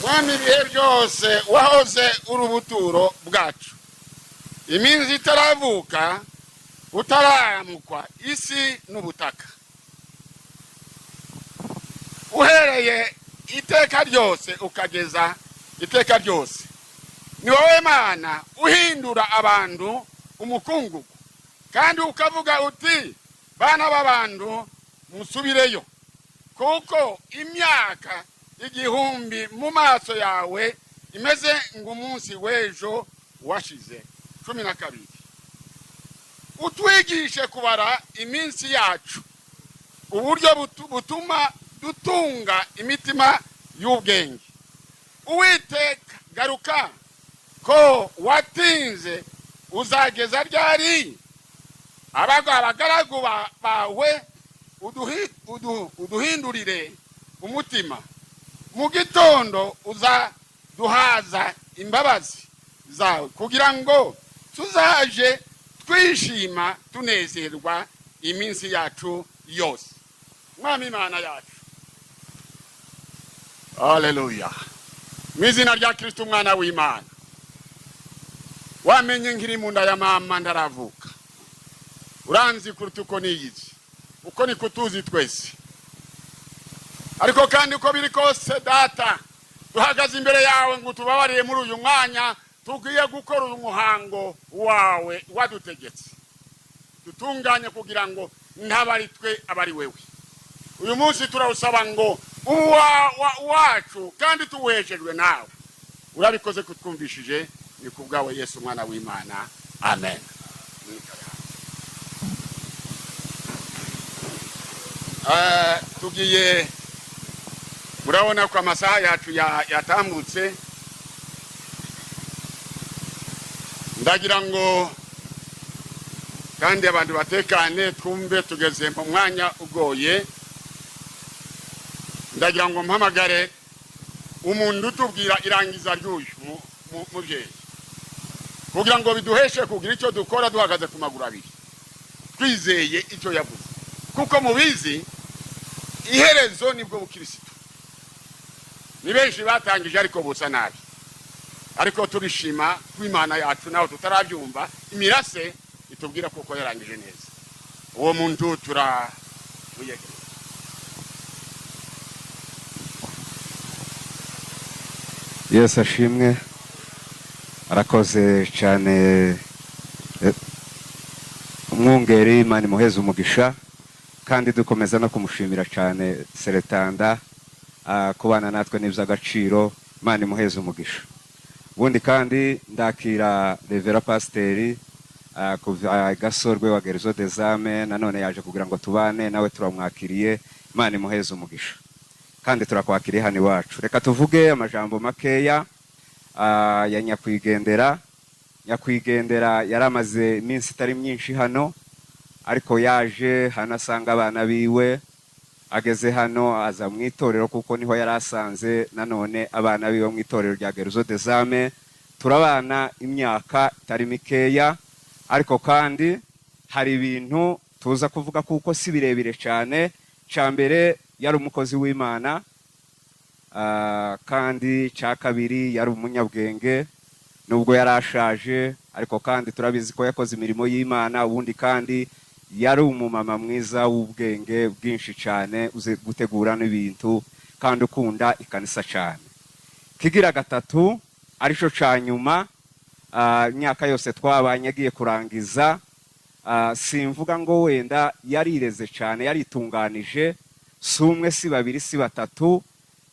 Mwami ibihe byose wahoze urubuturo bwacu, iminsi itaravuka utaramukwa isi n'ubutaka, uhereye iteka ryose ukageza iteka ryose. Ni wowe Mana uhindura abantu umukungugu, kandi ukavuga uti bana b'abantu musubireyo, kuko imyaka igihumbi mu maso yawe imeze ng'umunsi w'ejo washize. 12. Utwigishe kubara iminsi yacu, uburyo butuma dutunga imitima y'ubwenge. Uwiteka garuka, ko watinze uzageza ryari? Abagaragu bawe uduhindurire umutima. Mu gitondo uzaduhaza imbabazi zawe, kugira ngo tuzaje twishima tunezerwa iminsi yacu yose. Mwami Imana yacu, haleluya. Mwizina rya Kristo umwana w'Imana, wamenye nkiri mu nda ya mama ndaravuka, uranzi kuruta uko niyizi, uko niko tuzi twese. Ariko kandi uko biri kose Data, duhagaze imbere yawe ngo tubabarire muri uyu mwanya tugiye gukora uyu muhango wawe wadutegetse. Dutunganye kugira ngo ntabari twe abari wewe. Uyu munsi turawusaba ngo wacu kandi tuwejejwe nawe. Urabikoze kutwumvishije, ni kubwawe Yesu mwana w'Imana. Amen. Tugiye, murabona ko amasaha yacu yatambutse. Ndagira ngo kandi abantu batekane twumve tugeze mu mwanya ugoye. Ndagira ngo mpamagare umuntu utubwira irangiza ry'uyu mubyeyi, kugira ngo biduheshe kugira icyo dukora duhagaze ku maguru abiri twizeye icyo yavuze, kuko mubizi iherezo nibwo bukristo. Ni benshi batangije ariko busa nabi, ariko turishima kw'Imana yacu naho tutarabyumva imirase itubwira kuko yarangije neza. Uwo muntu turabuyege. Yesu ashimwe. Arakoze cyane umwungeri, Imana imuheze umugisha, kandi dukomeza no kumushimira cyane Seletanda kubana natwe n'iby'agaciro. Imana imuheze umugisha. Ubundi kandi ndakira Revera Pasiteri kuva Gasorwe wa Gerzo des Âmes, nanone yaje kugira ngo tubane nawe, turamwakiriye. Imana imuheze umugisha, kandi turakwakiriye hano iwacu. Reka tuvuge amajambo makeya ya nyakwigendera. Nyakwigendera yaramaze iminsi itari myinshi hano, ariko yaje hano asanga abana biwe. Ageze hano aza mu itorero kuko niho yarasanze nanone abana biwe mu itorero rya Gerzo des Âmes. Turabana imyaka itari mikeya, ariko kandi hari ibintu tuza kuvuga kuko si birebire cyane. Cyambere yari umukozi w'Imana, kandi cya kabiri yari umunyabwenge nubwo yarashaje, ariko kandi turabizi ko yakoze imirimo y'Imana. Ubundi kandi yari umumama mwiza w'ubwenge bwinshi cyane, uzi gutegura n'ibintu kandi ukunda ikanisa cyane. Kigira gatatu arico ca nyuma, imyaka yose twabanye agiye kurangiza. Simvuga ngo wenda yarireze cyane, yaritunganije. Si umwe, si babiri, si batatu,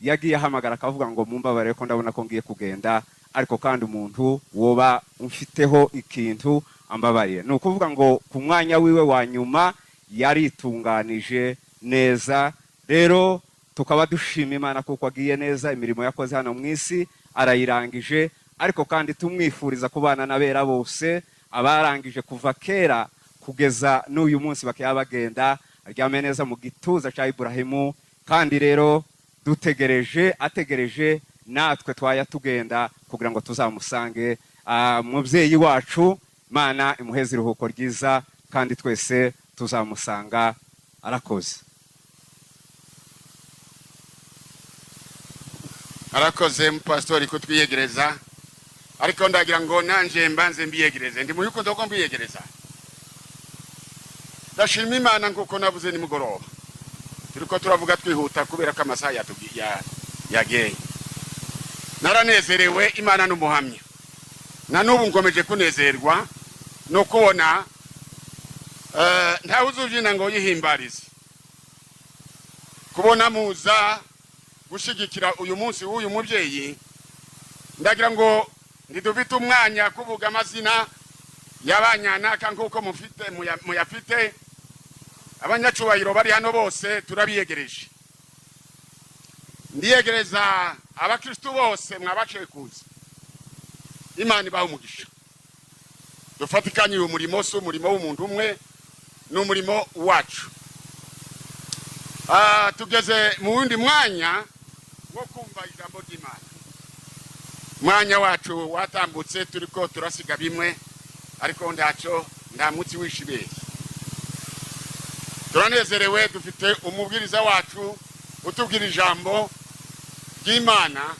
yagiye ahamagara akavuga ngo mumbabarire ko ndabona ko ngiye kugenda, ariko kandi umuntu woba umfiteho ikintu ambabariye. Ni ukuvuga ngo ku mwanya wiwe wa nyuma yaritunganije neza. Rero tukaba dushima Imana kuko agiye neza, imirimo yakoze hano mu isi arayirangije, ariko kandi tumwifuriza kubana n'abera bose, abarangije kuva kera kugeza n'uyu munsi bakaba bagenda aryame neza mu gituza cya Ibrahimu. Kandi rero ategereje natwe twaya tugenda kugira ngo tuzamusange. Mubyeyi wacu, Imana imuheze iruhuko ryiza, kandi twese tuzamusanga. Arakoze. arakoze pastori kutwiyegereza, ariko ndagira ngo nanje mbanze mbiyegereze. Ndi muyuko ndoko mbiyegereza. Ndashima Imana nguko navuze ni mugoroba. Turiko turavuga twihuta kubera ko amasaha yageye. Naranezerewe, Imana n'umuhamya. Na nubu ngomeje kunezerwa no kubona ntawuzujina ngo yihimbarize. Kubona muza gushigikira uyu munsi w'uyu mubyeyi, ndagira ngo ndidufite umwanya kuvuga amazina y'abanyanaka nguko muyafite. Abanyacubahiro bari hano bose turabiyegereje. Ndiyegereza abakristo bose mwabaciye kuza. Imana ibahe umugisha. Dufatikanye uyu murimo, si umurimo w'umuntu umwe, n'umurimo wacu. Tugeze mu wundi mwanya wo kumva ijambo ry'Imana. Mwanya wacu watambutse, turiko turasiga bimwe, ariko ndaco ndamutsi wishibeye. Turanezerewe, dufite umubwiriza wacu utubwira ijambo ry'Imana.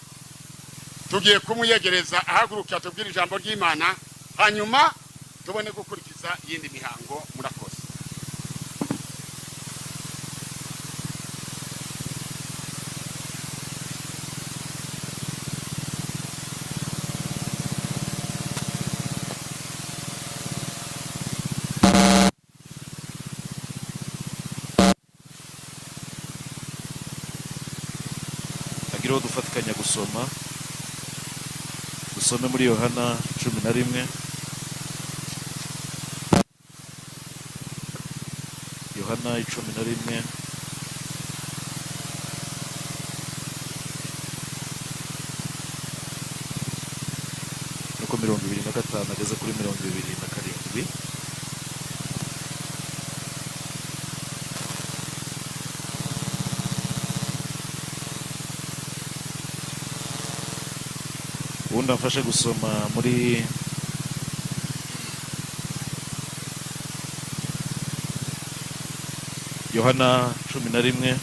Tugiye kumuyegereza ahaguruka tubwira ijambo ry'Imana, hanyuma tubone gukurikiza yindi mihango. Murakoze. Agiro dufatikanya gusoma. Dusome muri Yohana 11. Yohana 11. Nuko 25 ageze kuri 27. Ubundi amfashe gusoma muri Yohana 11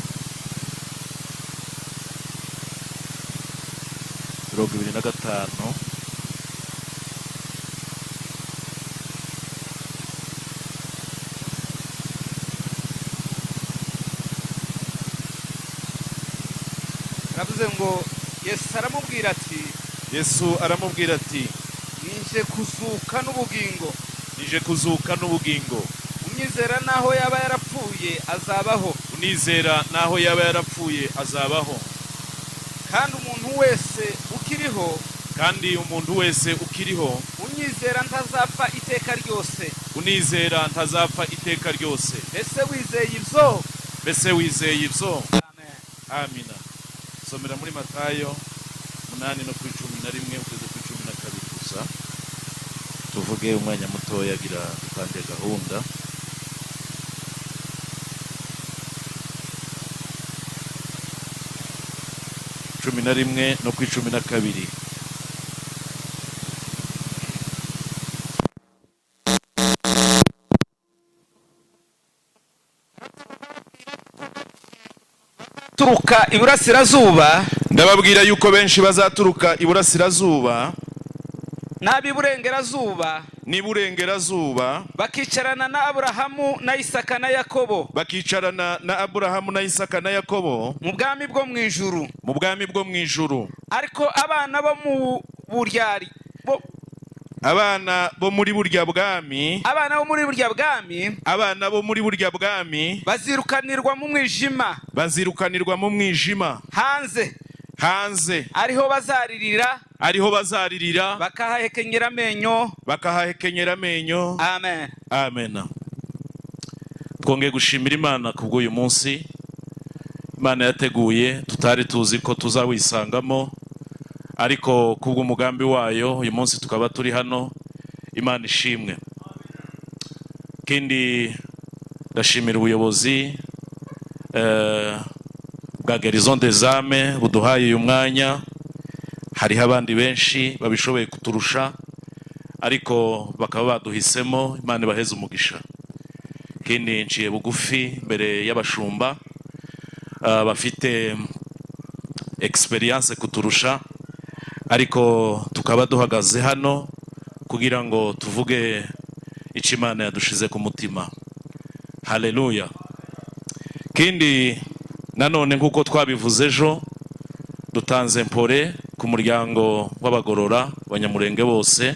25. Navuze ngo Yesu aramubwira ati nije kuzuka n'ubugingo. Nije kuzuka n'ubugingo. Unyizera naho yaba yarapfuye azabaho. Unizera naho yaba yarapfuye azabaho. Kandi umuntu wese ukiriho unyizera ntazapfa iteka ryose. Unizera ntazapfa iteka ryose. Mbese wizeye ibyo? Amen. Amina. Somera muri Matayo 8 no kuri 11 ugeze kuri 12 gusa. Tuvuge umwanya muto yagira dutande gahunda. Cumi na rimwe no kuri 12. Turuka iburasirazuba, ndababwira yuko benshi bazaturuka iburasirazuba n'iburengerazuba bakicarana na Aburahamu na Isaka na Yakobo, mu bwami bwo mu ijuru. Ariko abana bo muri burya bwami bazirukanirwa mu mwijima hanze ariho bazaririra bakahahekenyera amenyo. Amen. Twongeye gushimira Imana kubw'uyu munsi Imana yateguye, tutari tuzi ko tuzawisangamo, ariko kubw'umugambi wayo uyu munsi tukaba turi hano. Imana ishimwe. Kindi ndashimira ubuyobozi bwa Garison des Âmes buduhaye uyu mwanya. Hariho abandi benshi babishoboye kuturusha, ariko bakaba baduhisemo. Imana ibaheze umugisha. Kindi nciye bugufi mbere y'abashumba bafite experience kuturusha, ariko tukaba duhagaze hano kugira ngo tuvuge icyo Imana yadushize ku mutima. Haleluya. Kindi nanone nk'uko twabivuze ejo, dutanze mpore ku muryango w'abagorora Banyamurenge bose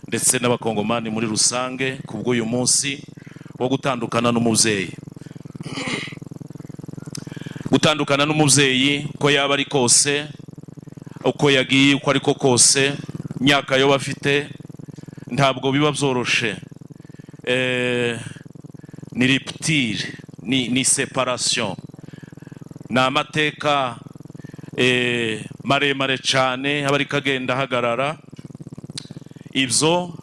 ndetse n'abakongomani muri rusange kubw'uyu munsi wo gutandukana n'umubyeyi. Gutandukana n'umubyeyi ko yaba ari kose, uko yagiye uko ariko kose, myaka yo bafite ntabwo biba byoroshe. Ni rupture, ni separation, na amateka maremare cyane abari kagenda hagarara. Ibyo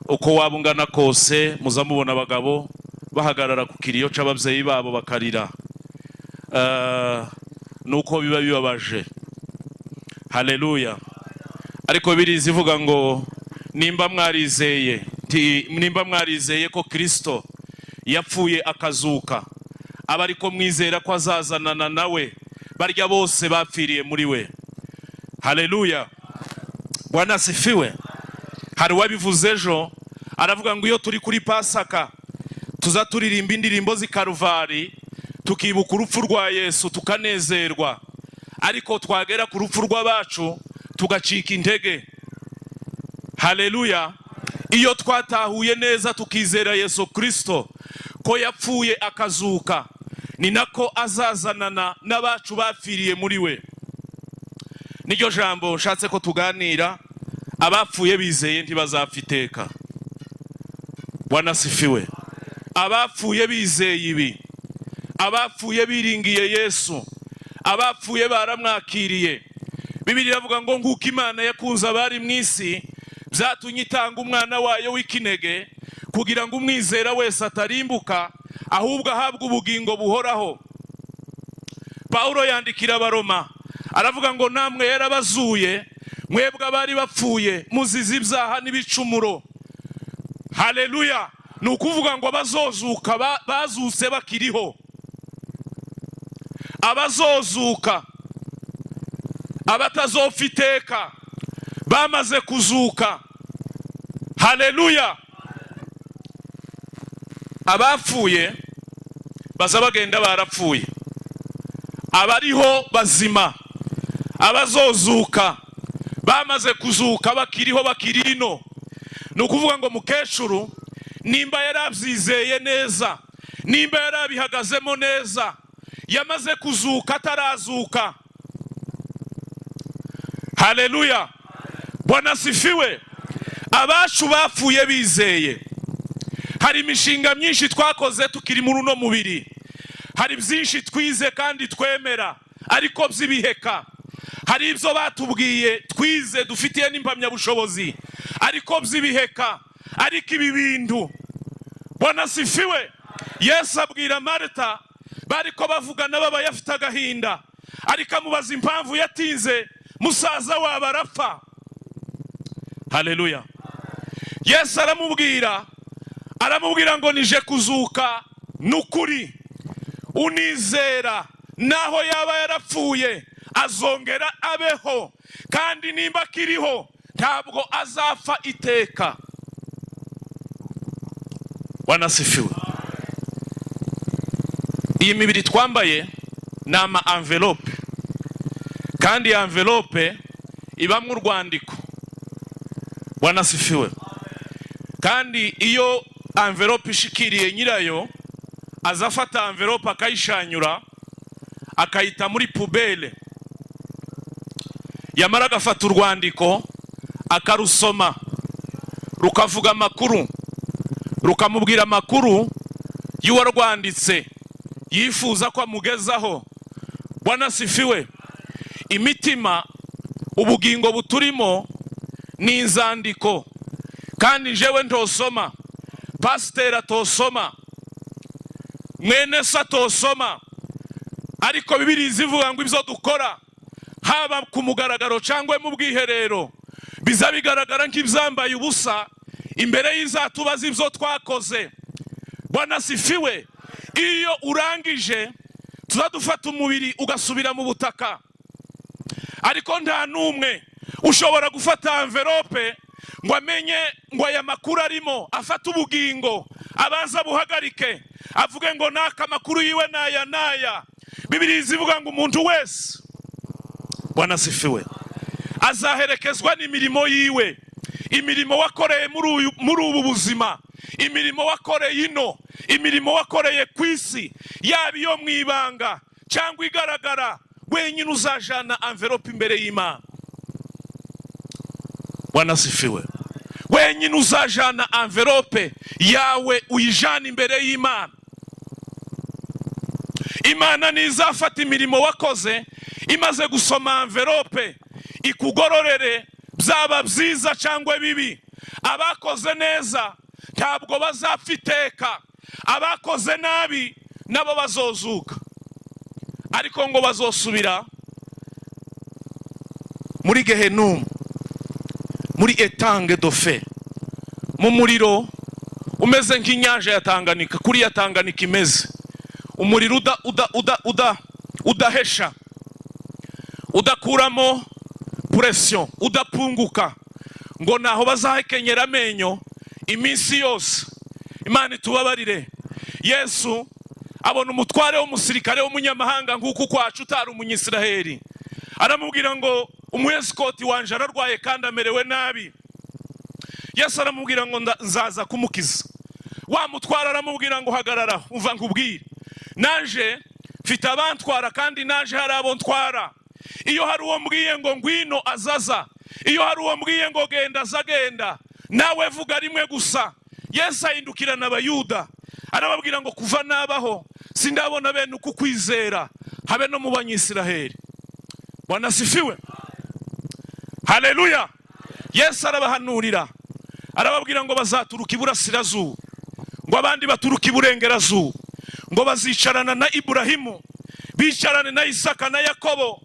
uko waba ungana kose muzamubona abagabo bahagarara ku kiriyo c'ababyeyi babo bakarira. Nuko biba bibabaje. Haleluya. Ariko birizi ivuga ngo nimba mwarizeye ko Kristo yapfuye akazuka, aba ariko mwizera ko azazanana nawe barya bose bapfiriye muri we. Haleluya. Bwana asifiwe. Hari wabivuze ejo aravuga ngo iyo turi kuri Pasaka tuza turirimba indirimbo z'Ikaruvari tukibuka urupfu rwa Yesu tukanezerwa, ariko twagera ku rupfu rw'abacu tugacika intege. Haleluya. Iyo twatahuye neza tukizera Yesu Kristo ko yapfuye akazuka, ni nako azazanana n'abacu bapfiriye muri we. Niryo jambo nshatse ko tuganira. Abapfuye bizeye ntibazapfa iteka. Bwana asifiwe. Abapfuye bizeye ibi, abapfuye biringiye Yesu, abapfuye baramwakiriye. Bibiliya iravuga ngo nk'uko Imana yakunze abari mu isi byatumye itanga umwana wayo w'ikinege kugira ngo umwizera wese atarimbuka ahubwo ahabwe ubugingo buhoraho. Paulo yandikira Abaroma aravuga ngo namwe yarabazuye mwebwe abari bapfuye muzize ibyaha n'ibicumuro. Haleluya. Ni ukuvuga ngo abazozuka bazuse bakiriho, abazozuka abatazopfa iteka bamaze kuzuka. Haleluya. Abapfuye baza bagenda barapfuye, abariho bazima, abazozuka bamaze kuzuka bakiriho bakirino. Ni ukuvuga ngo mukecuru nimba yarabyizeye neza, nimba yarabihagazemo neza, yamaze kuzuka atarazuka. Haleluya. Bwana asifiwe. Abacu bapfuye bizeye. Hari imishinga myinshi twakoze tukiri muri uno mubiri, hari byinshi twize kandi twemera ariko by'ibiheka. Hari ibyo batubwiye twize dufitiye n'impamyabushobozi ariko by'ibiheka. Ariko ibi bintu, Bwana asifiwe, Yesu abwira Marita bariko bavugana baba yafite agahinda, ariko amubaza impamvu yatinze musaza wabo arapfa. Haleluya. Yesu aramubwira ngo nije kuzuka n'ukuri, unizera naho yaba yarapfuye azongera abeho, kandi nimba akiriho ntabwo azapfa iteka. Bwana asifiwe. Iyi mibiri twambaye ni ama envelope, kandi envelope ibamwe urwandiko. Bwana asifiwe. Kandi iyo envelope ishikiriye nyirayo azafata envelope akayishanyura akayita muri pubele, yamara agafata urwandiko akarusoma rukavuga amakuru, rukamubwira amakuru y'uwarwanditse yifuza ko amugezaho. Bwana asifiwe. Imitima, ubugingo buturimo ni inzandiko, kandi jewe ntosoma, pasiteri atosoma, mwene se atosoma, ariko Bibiliya ivuga ngo ibyo dukora haba ku mugaragaro cyangwa mu bwiherero biza bigaragara nk'ibyambaye ubusa imbere y'izatubaza ibyo twakoze. Bwana asifiwe. Iyo urangije tuzadufata umubiri ugasubira mu butaka, ariko nta numwe ushobora gufata envelope ngo amenye ngo aya makuru arimo, afata ubugingo abanza buhagarike avuge ngo naka makuru yiwe naya. Bibiliya ivuga ngo umuntu wese, Bwana sifiwe, azaherekezwa n'imirimo yiwe, imirimo wakoreye muri ubu buzima, imirimo wakoreye ino, imirimo wakoreye ku isi, yaba iyo mwibanga cyangwa igaragara, wenyine uzajana envelope imbere y'Imana. Bwana sifiwe. Wenyine uzajana envelope yawe uyijana imbere y'Imana. Imana nizafata imirimo wakoze, imaze gusoma envelope, ikugororere, byaba byiza cyangwa bibi. Abakoze neza ntabwo bazapfa iteka, abakoze nabi nabo bazozuka, ariko ngo bazosubira muri Gehenum, muri etange dofe, mu muriro umeze nk'inyanja ya Tanganyika. Kuri ya Tanganyika imeze umuriro udahesha, udakuramo pression, udapunguka, ngo naho bazahekenyera amenyo iminsi yose. Imana itubabarire. Yesu abona umutware w'umusirikare w'umunyamahanga nk'uko kwacu utari umunyisiraheli, aramubwira ngo umwesikoti wanje ararwaye kandi amerewe nabi. Yesu aramubwira ngo nzaza kumukiza. Wa mutwara aramubwira ngo hagarara umva nkubwire, naje mfite abantwara kandi naje hari abo ntwara. Iyo hari uwo mbwiye ngo ngwino azaza, iyo hari uwo mbwiye ngo genda azagenda, nawe vuga rimwe gusa. Yesu ahindukirana abayuda arababwira ngo kuva nabaho sindabona bene uku kwizera habe no mu banyisiraheli. Bwana sifiwe. Haleluya. Yesu arabahanurira arababwira ngo bazaturuka iburasirazuba, ngo abandi baturuka iburengerazuba, ngo bazicarana na Iburahimu, bicarane na Isaka na Yakobo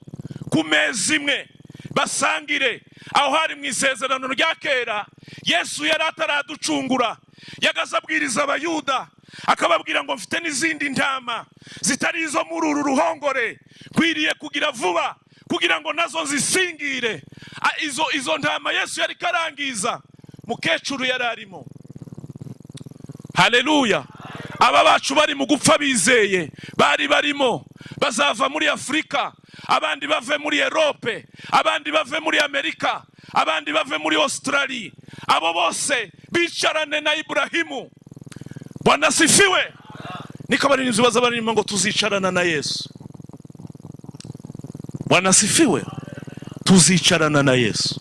ku meza imwe basangire. Aho hari mu isezerano rya kera Yesu yari ataraducungura, yagaza abwiriza abayuda akababwira ngo mfite n'izindi ntama zitari izo muri uru ruhongore, kwiriye kugira vuba kugira ngo nazo zisingire. Izo ntama Yesu yari karangiza, mukecuru yari arimo. Haleluya. Aba bacu bari mu gupfa bizeye bari barimo, bazava muri Afrika, abandi bave muri Europe, abandi bave muri Amerika, abandi bave muri Australia. Abo bose bicarane na Iburahimu. Bwana sifiwe. Niko barinzi baza barimo ngo tuzicarana na Yesu. Bwana sifiwe. Tuzicarana na Yesu.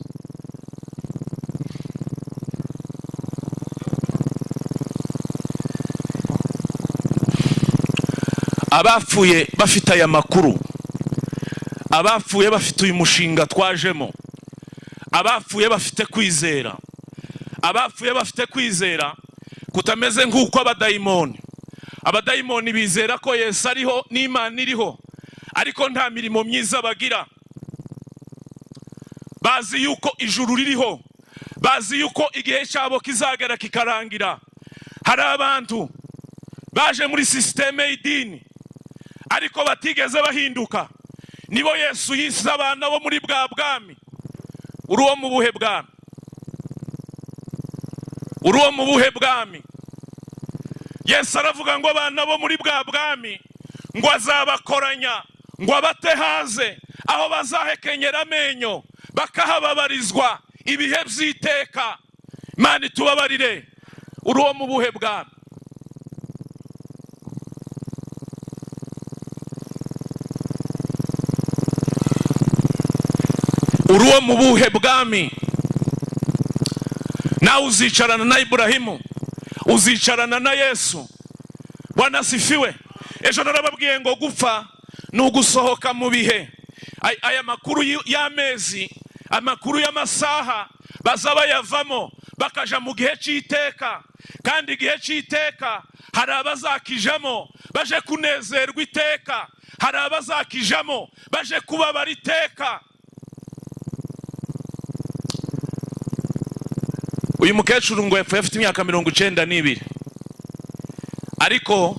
Abapfuye bafite aya makuru, abapfuye bafite uyu mushinga twajemo, abapfuye bafite kwizera, abapfuye bafite kwizera kutameze nk'uko abadayimoni bizera ko Yesu ariho n'Imana iriho, ariko nta mirimo myiza bagira. Bazi yuko ijuru ririho, bazi yuko igihe cyabo kizagera kikarangira. Hari abantu baje muri systeme y'idini ariko batigeze bahinduka, nibo Yesu yise abana bo muri bwa bwami. Uruwo mu buhe bwami? Uruwo mu buhe bwami? Yesu aravuga ngo abana bo muri bwa bwami ngo azabakoranya, ngo abate haze aho bazahekenyera amenyo bakahababarizwa ibihe by'iteka. Imana itubabarire. Uruwo mu buhe bwami? Uruwo mu buhe bwami? Nawe uzicarana na Iburahimu, uzicarana na Yesu. Bwana sifiwe. Ejo narababwiye ngo gupfa ni ugusohoka mu bihe. Aya makuru y'amezi, amakuru y'amasaha bazaba yavamo bakaja mu gihe cy'iteka, kandi igihe cy'iteka hari abazakijamo baje kunezerwa iteka, hari abazakijamo baje kubabara iteka. Uyu mukecuru ngo yapfuye afite imyaka 92, ariko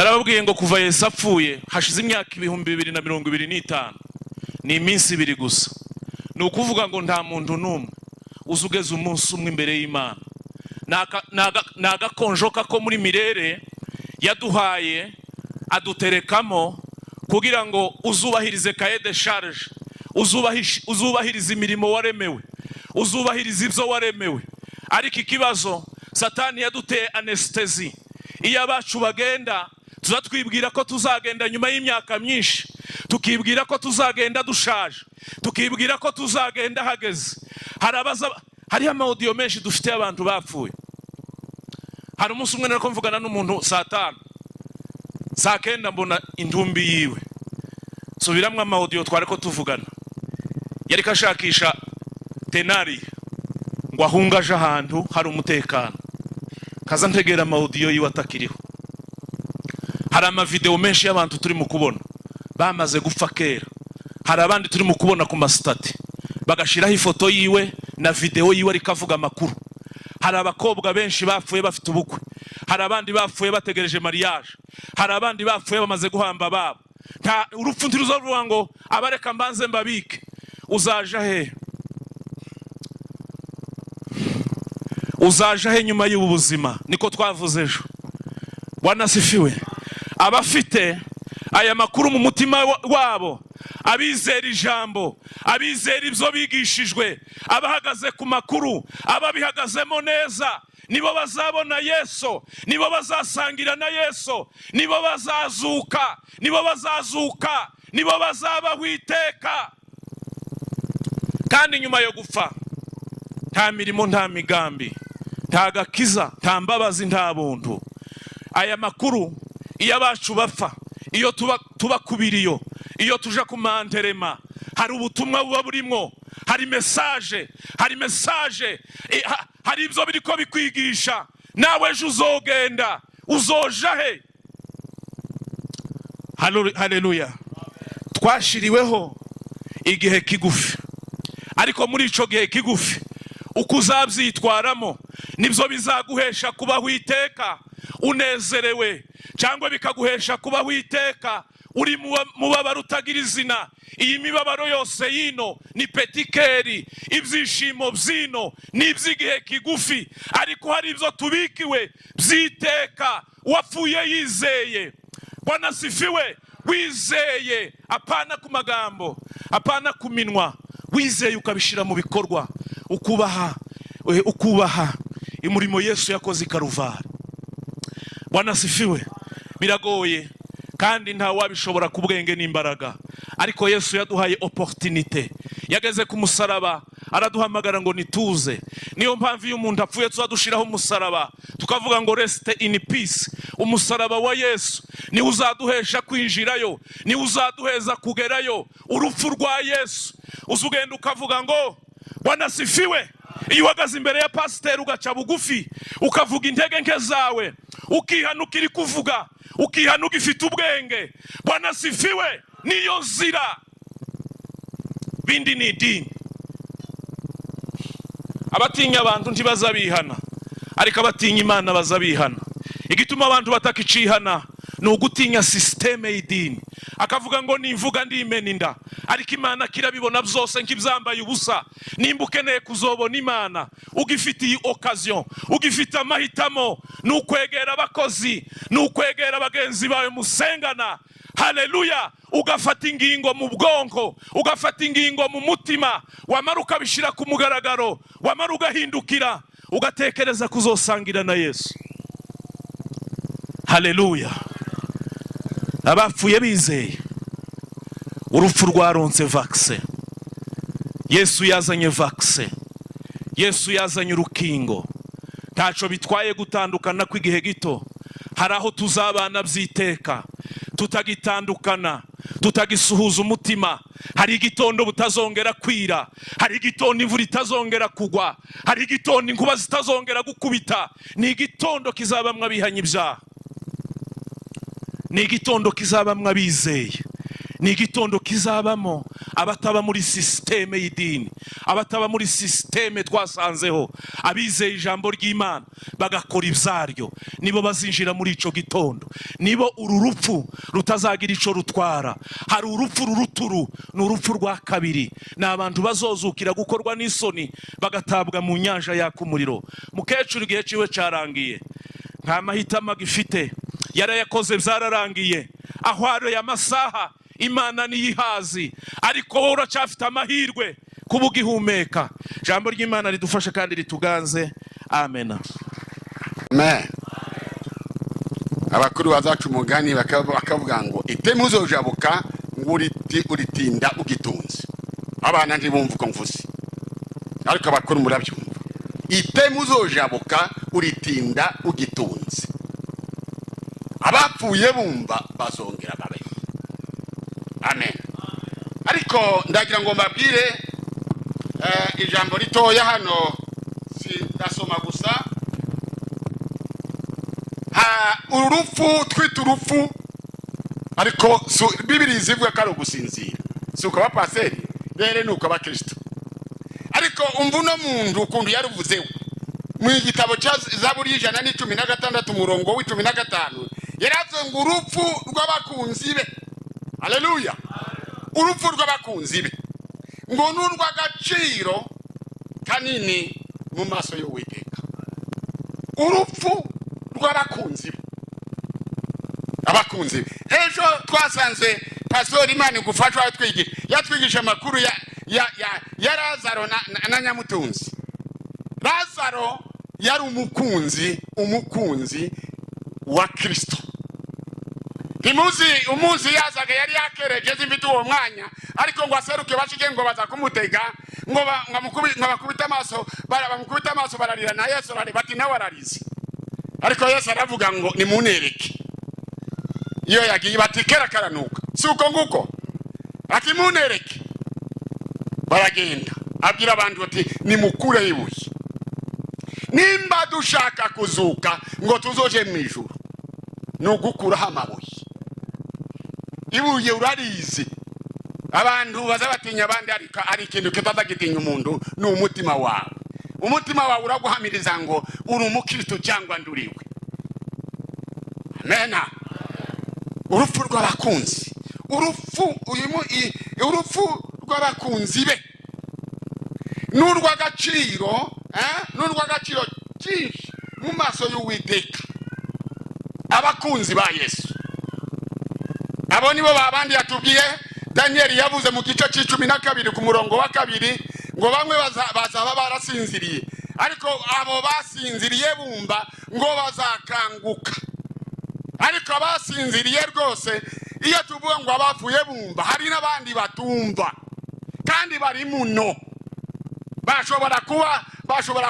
narababwiye ngo kuva Yesu apfuye hashize imyaka 2025 ni iminsi 2 gusa. Ni ukuvuga ngo nta muntu numwe uzugeza umunsi umwe imbere y'Imana. Nagakonjoka ko muri mirere yaduhaye aduterekamo kugira ngo uzubahirize cahier de charge, uzubahirize imirimo waremewe, uzubahirize ibyo waremewe. Ariko ikibazo Satani yaduteye anesthesi. Iyo abacu bagenda tuzatwibwira ko tuzagenda nyuma y'imyaka myinshi, tukibwira ko tuzagenda dushaje, tukibwira ko tuzagenda hageze. Hari amaudio menshi dufite abantu bapfuye. Hari umunsi umwe nariko mvugana n'umuntu saa 5 saa 9 mbona indumbi yiwe. Subiramwe amaudio twareko tuvugana. Yari kashakisha tenari ngo ahungaje ahantu hari umutekano. Kaza ntegera amaudio yiwe atakiriho. Hari amavideo menshi y'abantu turi mu kubona bamaze gupfa kera. Hari abandi turi mu kubona ku mastati bagashiraho ifoto yiwe na video yiwe ariko avuga amakuru. Hari abakobwa benshi bapfuye bafite ubukwe. Hari abandi bapfuye bategereje mariage. Hari abandi bapfuye bamaze guhamba babo. Nta urupfu ntiruzovuga ngo abareka mbanze mbabike. Uzaja he? Uzaja he nyuma y'ubu buzima? Niko twavuze ejo. Bwana sifiwe. Abafite aya makuru mu mutima wabo, abizera ijambo, abizera ibyo bigishijwe, abahagaze ku makuru, ababihagazemo neza, nibo bazabona Yesu, nibo bazasangira na Yesu, nibo bazazuka, nibo bazaba witeka. Kandi nyuma yo gupfa nta mirimo, nta migambi, nta gakiza, nta mbabazi, nta buntu. Aya makuru iyo abacu bapfa, iyo tuba kubiriyo, iyo tuja ku manterema, hari ubutumwa buba burimo, hari message, hari ibyo biriko bikwigisha. Nawe ejo uzogenda, uzoja he? Haleluya. Twashiriweho igihe kigufi, ariko muri ico gihe kigufi uko uzabyitwaramo nibyo bizaguhesha kuba witeka unezerewe, cyangwa bikaguhesha kuba witeka uri mubabaro utagira izina. Iyi mibabaro yose yino ni petikeri, ibyishimo byino ni iby'igihe kigufi, ariko hari ibyo tubikiwe byiteka. Wapfuye yizeye. Bwana sifiwe. Wizeye, apana ku magambo, apana ku minwa. Wizeye ukabishira mu bikorwa, ukubaha imurimo Yesu yakoze Karuvari. Bwana sifiwe. Biragoye kandi nta wabishobora ku bwenge n'imbaraga, ariko Yesu yaduhaye opportunité. Yageze ku musaraba araduhamagara ngo nituze. Niyo mpamvu iyo umuntu apfuye tuzadushiraho umusaraba tukavuga ngo rest in peace. Umusaraba wa Yesu ni uzaduhesha kwinjirayo, ni uzaduheza kugerayo. Urupfu rwa Yesu uzugenda ukavuga ngo Bwana sifiwe. Iyo wagaze imbere ya pasiteri ugaca bugufi ukavuga intege nke zawe, ukihanukira kuvuga, ukihanuka ifite ubwenge, Bwana sifiwe, niyo nzira. Bindi ni idini. Abatinya abantu ntibazabihana, ariko abatinya Imana bazabihana. Igituma abantu batakicihana ni ugutinya systeme y'idini. Akavuga ngo nimvuga ndimena inda, ariko Imana kirabibona byose nk'ibyambaye ubusa. Nimba ukeneye kuzobona Imana, ugifitiye occasion, ugifite amahitamo, nukwegera abakozi, nukwegera abagenzi bawe musengana. Haleluya. Ugafata ingingo mu bwonko, ugafata ingingo mu mutima, wamara ukabishira ku mugaragaro, wamara ugahindukira ugatekereza kuzosangira na Yesu. Haleluya. Abapfuye bizeye. Urupfu rwaronse vaccine. Yesu yazanye vaccine. Yesu yazanye urukingo. Ntaco bitwaye gutandukana kw'igihe gito. Hari aho tuzabana byiteka, tutagitandukana, tutagisuhuza umutima. Hari igitondo butazongera kwira, hari igitondo imvura itazongera kugwa, hari igitondo inkuba zitazongera gukubita. Ni igitondo kizabamwa bihanye ibyaha, ni igitondo kizabamwa bizeye, ni igitondo kizabamo abataba muri systeme y'idini, abataba muri systeme twasanzeho, abizeye ijambo ry'Imana bagakora ibyaryo, nibo bazinjira muri ico gitondo, nibo uru rupfu rutazagira ico rutwara. Hari urupfu ruruturu, ni urupfu rwa kabiri, ni abantu bazozukira gukorwa n'isoni bagatabwa mu nyanja yaka umuriro. Mukecuru igihe ciwe carangiye, nta mahitamo agifite, yarayakoze byararangiye, aho ari amasaha Imana niyihazi, ariko wowe uracyafite amahirwe kuba ugihumeka. Jambo ry'Imana ridufashe kandi rituganze. Amen. Amen. Abakuru bazacu umugani bakavuga ngo iteme uzojabuka ngo uritinda ugitunze. Abana ntibumva uko mvuze, ariko abakuru murabyumva. Iteme uzojabuka uritinda ugitunze. Abapfuye bumva bazongera babe. Amen. Ariko ndagira ngo mbabwire ijambo ritoya hano, ndasoma gusa. Urupfu twita urupfu, ariko Bibiri zivuga ko ari ugusinzira. Si uko abapaseri rero ni uko abakristo. Ariko umva no muntu ukuntu yaruvuzeho mu gitabo cya Zaburi 116 umurongo w'15 yaravuze ngo urupfu rw'abakunzi be. Haleluya. Urupfu rw'abakunzi be ngo n'urw'agaciro kanini mu maso y'Uwiteka. Urupfu rw'abakunzi be, abakunzi be. Ejo twasanze Pastor Imana gufashwa yatwigisha amakuru ya Lazaro na Nyamutunzi. Lazaro yari umukunzi wa Kristo. Umuzi yazaga yari yakereje zimfite uwo mwanya, ariko ngo aseruke bashike ngo baza kumutega ngo bakubita amaso bararira, na Yesu arareba ati nawe ararize. Ariko Yesu aravuga ngo nimunereke. Iyo yagiye bati kera karanuka, si uko nguko, ati munereke. Baragenda abwira abantu ati nimukure ibuye, nimba dushaka kuzuka ngo tuzoje mu ijuru nugukuraho amabuye. Ibuye urarize, abantu bazabatinya abandi, ari ikintu kitazagitinya umuntu, ni umutima wawe. Umutima wawe uraguhamiriza ngo uri umukristo cyangwa nduriwe. Amen. Urupfu rw'abakunzi, urupfu rw'abakunzi be n'urw'agaciro cyinshi mu maso y'Uwiteka. Abakunzi ba Yesu abo nibo babandi yatubwiye Daniel yavuze mu gice c'12 ku murongo wa 2 ngo bamwe bazaba barasinziriye, ariko abo basinziriye bumva ngo bazakanguka. Ariko abasinziriye rwose, iyo tuvuga ngo abapfuye bumva, hari n'abandi batumva kandi bari muno. Bashobora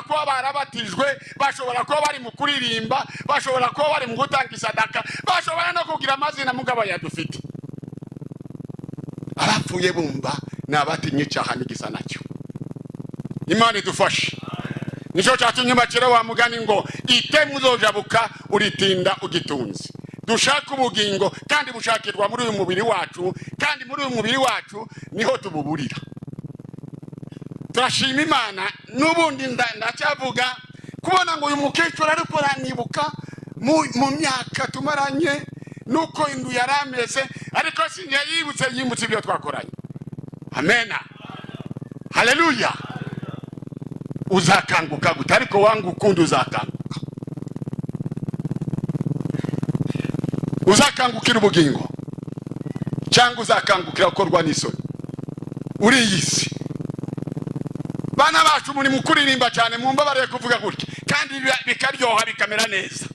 kuba barabatijwe, bashobora kuba bari mu kuririmba, bashobora kuba bari mu gutanga isadaka, bashobora no kugira amazina mugabo yadufite. Abapfuye bumva n'abatinye icyaha n'igisa nacyo. Imana idufashe. Nico cyatumye bakira wa mugani ngo iteme uzojabuka uritinda ugitunze. Dushaka ubugingo kandi bushakirwa muri uyu mubiri wacu, kandi muri uyu mubiri wacu niho tububurira. Turashima Imana. N'ubundi ndacyavuga kubona ngo uyu mukecuru ariko aranibuka mu myaka tumaranye nuko indu yarameze, ariko yibutse ibyo twakoranye. Amen. Haleluya. Uzakanguka gute? Ariko wangu ukundi uzakanguka. Uzakangukira ubugingo cyangwa uzakangukira gukorwa n'isoni uri yisi? Bana bacu muri mukuririmba cyane, mumbabarire kuvuga gutya, kandi bikaryoha bikamera neza.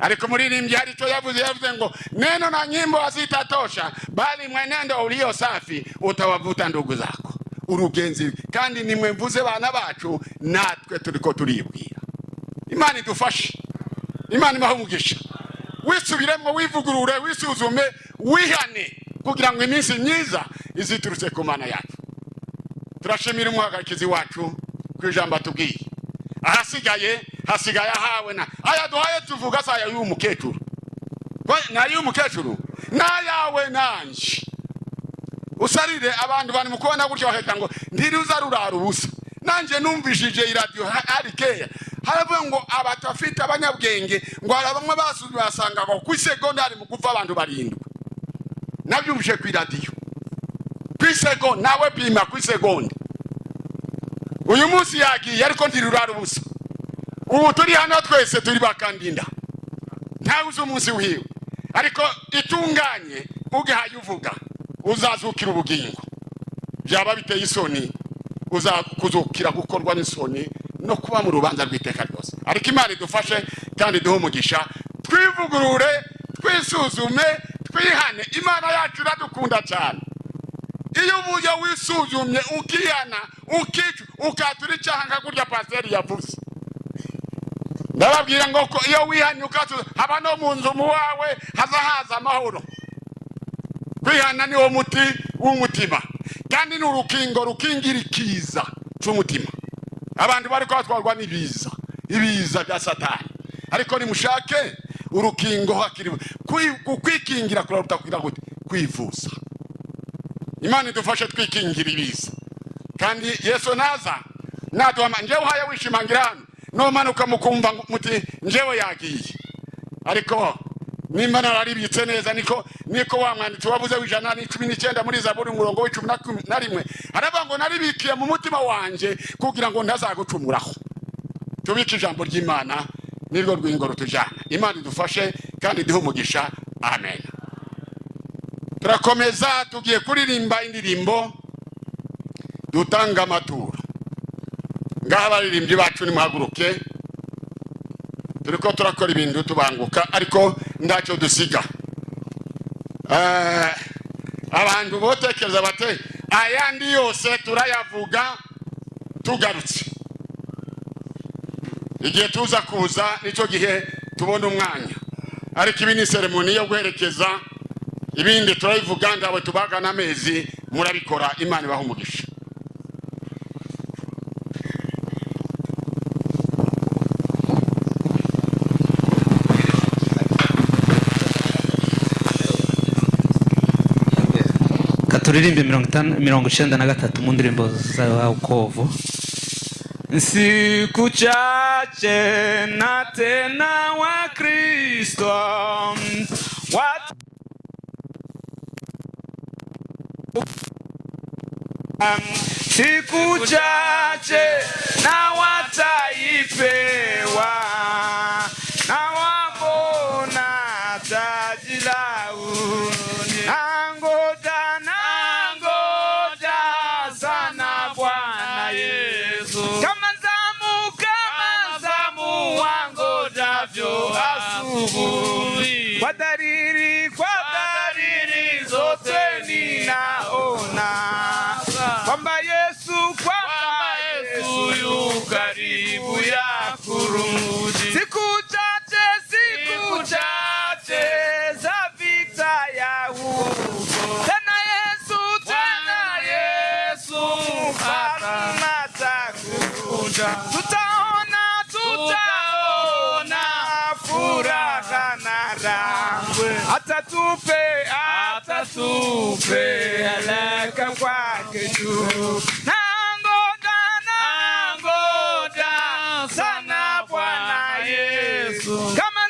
Ariko muririmbyi hari cyo yavuze ngo neno na nyimbo hazitatosha, bali mwenendo ulio safi utawavuta ndugu zako. Urugenzi kandi nimwe mvuze bana bacu, natwe turiko turibwira. Imana idufashe, Imana ibahe umugisha. Wisubiremo, wivugurure, wisuzume, wihane, kugira ngo iminsi myiza iziturutse ku Mana yacu. Turashimira umwagakizi wacu ku ijambo atubwiye. Hasigaye ahawe na aya duhaye tuvuga saya y'umukecuru. Na y'umukecuru na yawe nanje usarire abantu bari mukubona gutyo bahita ngo ndiruza rurara ubusa. Nanje numvishije iradio harikeya haravuga ngo abatafite abanyabwenge ngo arabamwe basubi basanga ngo ku secondary mu kuva abantu barindwi. Nabyumvise ku iradio ku second nawe pima ku second. Uyu munsi yagiye ariko ndirurara ubusa. Ubu turi hano twese turi bakandinda ntawe uzi umunsi wiwe ariko itunganye ugahaye uvuga uzazukira ubugingo. Byaba biteye isoni uzakuzukira gukorwa n'isoni no kuba mu rubanza rw'iteka ryose. Ariko Imana idufashe kandi duhe umugisha twivugurure twisuzume twihane. Imana yacu iradukunda cyane. Iyo ubuye wisuzumye ukihana ukicu ukatura icyaha nka kurya pasiteri yavuze. Ndababwira ngo iyo wihanye ukatu haba no mu nzu mu wawe hazahaza amahoro. Kwihana ni wo muti w'umutima kandi ni urukingo rukingira ikiza cy'umutima. Abantu bari kwatwarwa n'ibiza ibiza bya Satani ariko nimushake urukingo hakiri kwikingira kuraruta kugira gute kwivuza. Imana idufashe twikingira ibiza kandi Yesu naza naduhama njewe uhaye wishimangira hano no manuka mukumva muti njewe yagiye ariko nimba nararibitse neza niko wa mwanditsi wavuze w'ijana n'19 muri Zaburi umurongo w'11 aravuga ngo naribikiye mu mutima wanje kugira ngo ntazagucumuraho. Tubike ijambo ry'Imana nirwo rwingo rutujana. Imana idufashe kandi duhe umugisha. Amen. Turakomeza tugiye kuririmba indirimbo dutanga amaturo. Ngaha baririmbyi bacu nimuhaguruke turiko turakora ibintu tubanguka ariko ndaco dusiga. Abantu botekereza bate ayandi yose turayavuga tugarutse. Igihe tuza kuza nico gihe tubona umwanya ariko ibi ni ceremony yo guherekeza. Ibindi turayivuga ndawe tubaga n'amezi murabikora. Imana ibahe umugisha. Turirimbe 93 mu ndirimbo za wokovu. Siku chache na tena wa Kristo siku chache na wataipewa na wabona tajilau kwa dalili zote ninaona kwamba Yesu yu karibu ya kurudi. Siku chache za vita ya huko tena Yesu atakuja. Tutaona furaha na rangwe atatupe alaka kwake juu. Nangoja sana Bwana Yesu kama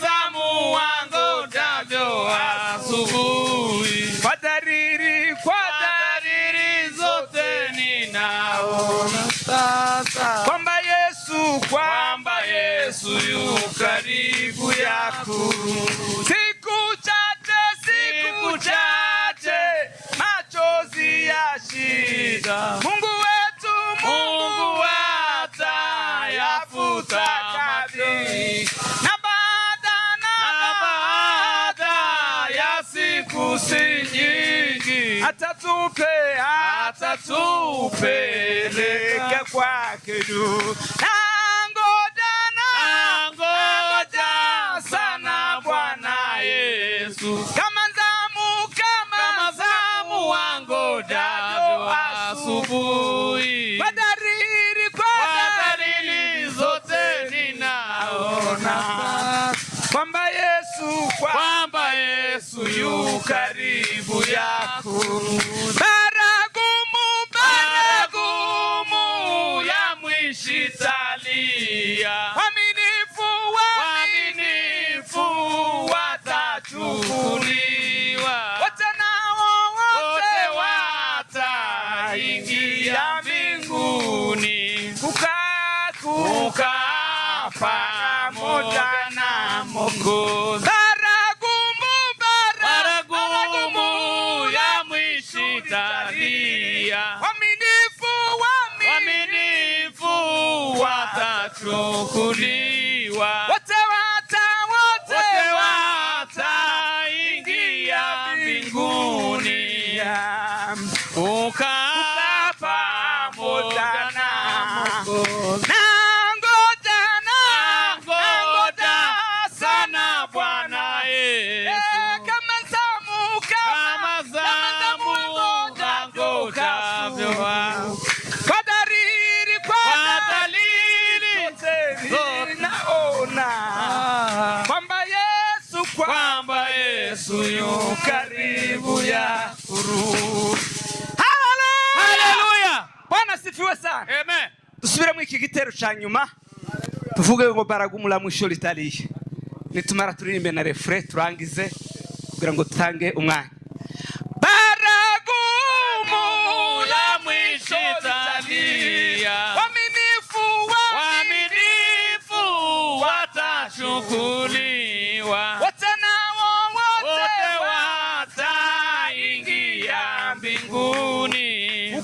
zamu wangojavyo asubuhi. Kwa dalili zote ninaona sasa kwamba Yesu yu karibu ya kurudi. Siku chache machozi ya shida Mungu wetu atayafuta kabisa. Na baada ya siku si nyingi atatupeleka kwake juu. Sana Bwana Yesu kama zamu wangojavyo asubuhi. Kwa dalili zote ninaona kwamba Yesu yu karibu karibu ya kurudi. Baragumu ya mwishitalia, Waminifu watachukuliwa, wote nao wote wataingia mbinguni, kukaa pamoja na Mwokozi. Baragumu ya mwishitalia, waminifu watachukuliwa, wote wataingia mbinguni, kukaa pamoja na Mwokozi. Nangoja sana Bwana Yesu, kama zamu angojavyo, kwa dalili zote naona kwamba Yesu yu karibu ya kurudi. Haleluya! Bwana sifiwe sana. Amen. Tusubire mu iki gitero ca nyuma tuvuge ngo baragumu la mwisho litaliye. Nitumara turirimbe na refrain turangize kugira ngo tutange umwanya. Baragumu la mwisho litaliya, waminifu watachukuliwa, wote wataingia mbinguni,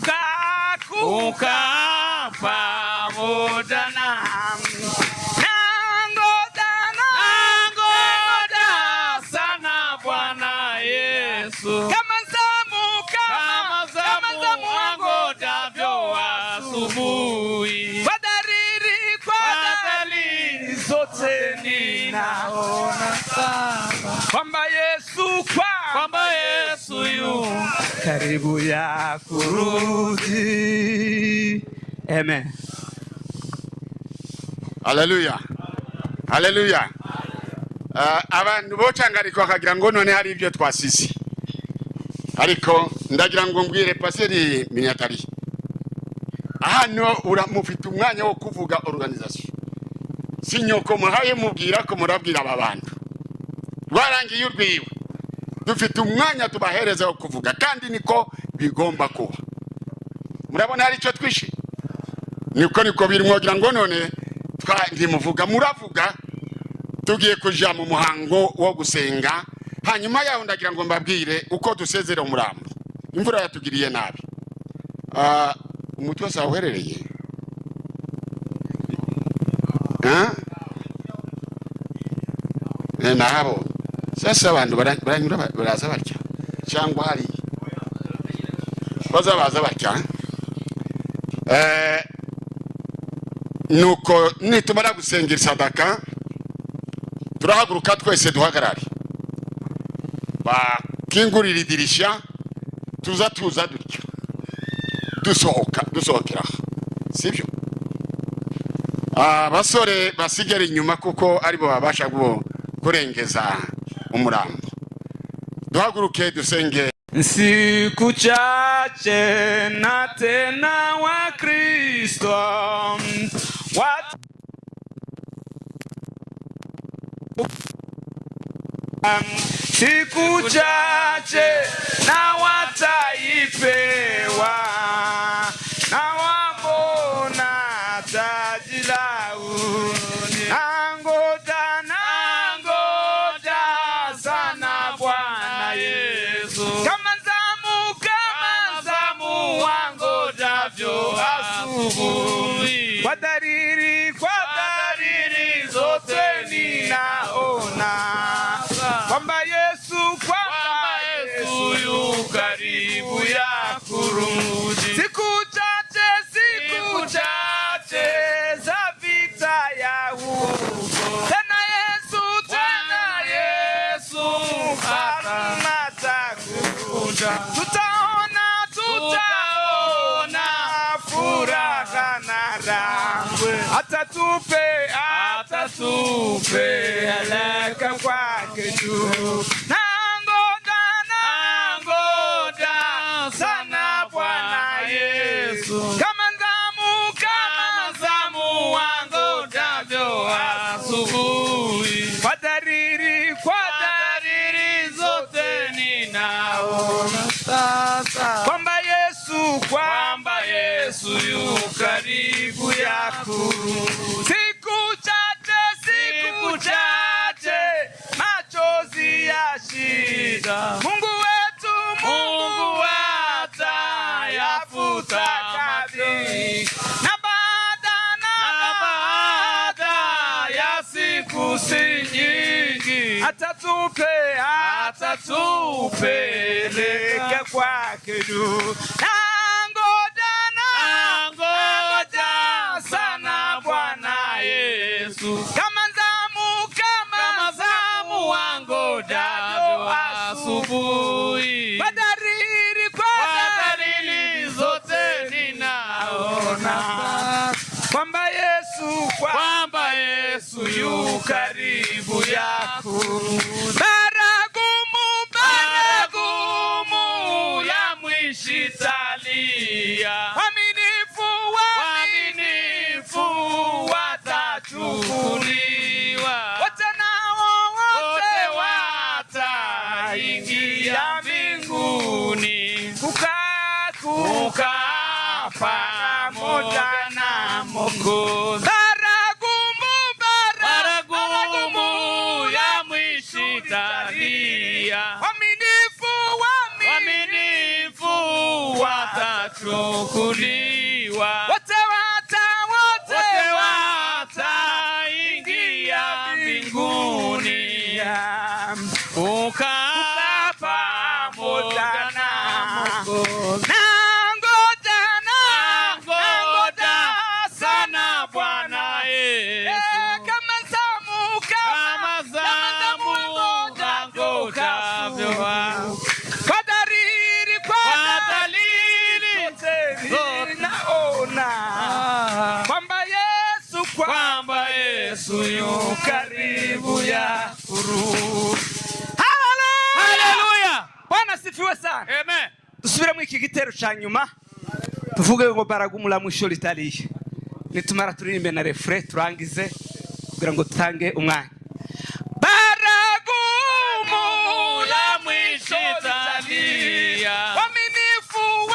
kukaa pamoja na nangoja sana Bwana Yesu, kama zamu angojavyo asubuhi, kwa dalili zote ninaona sana kwamba Yesu yu karibu ya kurudi. Amen. Haleluya. Haleluya. Abantu bocangariko akagira ngo none hari ibyo twasisi. Ariko ndagira ngo mbwire Paseri Minyatari. Hano uramufite umwanya wo kuvuga organisation. Sinyoko muhaye mubwira ko murabwira aba bantu. Rwarangiye urwiwe. Dufite umwanya tubahereza wo kuvuga kandi niko bigomba kuba. Murabona hari icyo twishi. Niko birimwogira ngo none ntimuvuga muravuga, tugiye kuja mu muhango wo gusenga, hanyuma yaho ndagira ngo mbabwire uko dusezera umurambo. Imvura yatugiriye nabi. Umutwe wose aherereye nahabo sasa abantu baranyura baraza batya cyangwa hari baza batya nuko nitumara gusengera sadaka turahaguruka twese duhagarare, bakingurira idirisha tuza dutya dusohokera, sibyo? Abasore basigara inyuma kuko aribo babasha kurengeza umurambo. Duhaguruke dusenge. Siku chache na tena wa Kristo siku chache na wataipewa na wambona taji la uni. Nangoja sana Bwana Yesu, kama zamu wangojavyo asubuhi, kwa dalili zote ninaona kwamba Yesu yu karibu ya kurudi. Siku chache za vita ya huko, tena Yesu atakuja. Tutaona furaha na rangwe, atatupe haraka kwake juu. Nangoja Yesu yu karibu ya kurudi. Siku chache, machozi ya shida, Mungu wetu Mungu atayafuta machozi. Na baada ya siku si nyingi, atatupeleka kwake juu. Nangoja sana Bwana Yesu, kama zamu wangojavyo asubuhi. Kwa dalili zote ninaona kwamba Yesu yu karibu ya kurudi. Baragumu ya mwisho italia, waaminifu watachukuliwa, wote wataingia mbinguni, kukaa pamoja na Mwokozi. Baragumu ya mwisho italia, waaminifu watachukuliwa, wote wataingia mbinguni, kukaa pamoja na Mwokozi. Nangoja sana Bwana Yesu, kama zamu wangojavyo. Kwa dalili zote naona kwamba Yesu yu karibu ya kurudi. Haleluya! Bwana sifiwe sana. Amen. Tusubire mu iki gitero ca nyuma tuvuge ngo baragumu la mwisho litaliye. Nitumara turirimbe na refrain turangize kugira ngo tutange umwanya. Baragumu La mwisho italia, waaminifu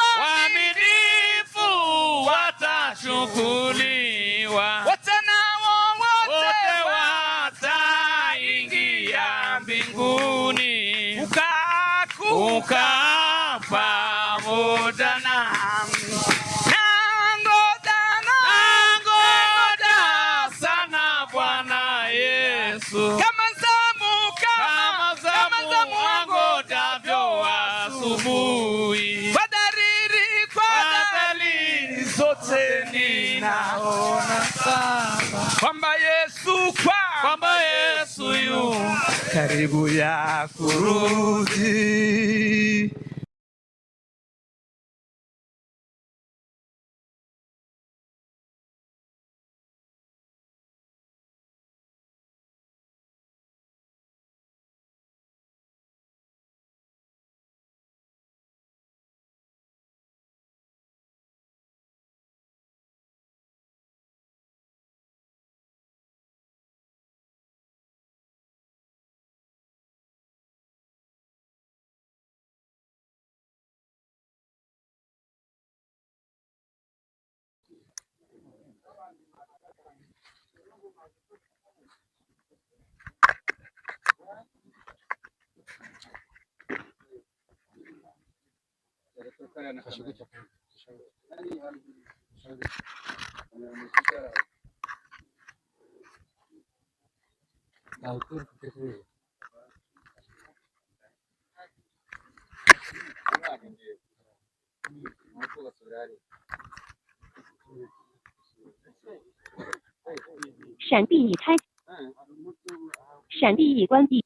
watachukuliwa, wote wataingia mbinguni, kukaa pamoja na nangoja sana Bwana Yesu, kama zamu wangojavyo asubuhi. Kwa dalili zote ninaona sana kwamba Yesu yu karibu ya kurudi.闪避已开，闪避已关闭。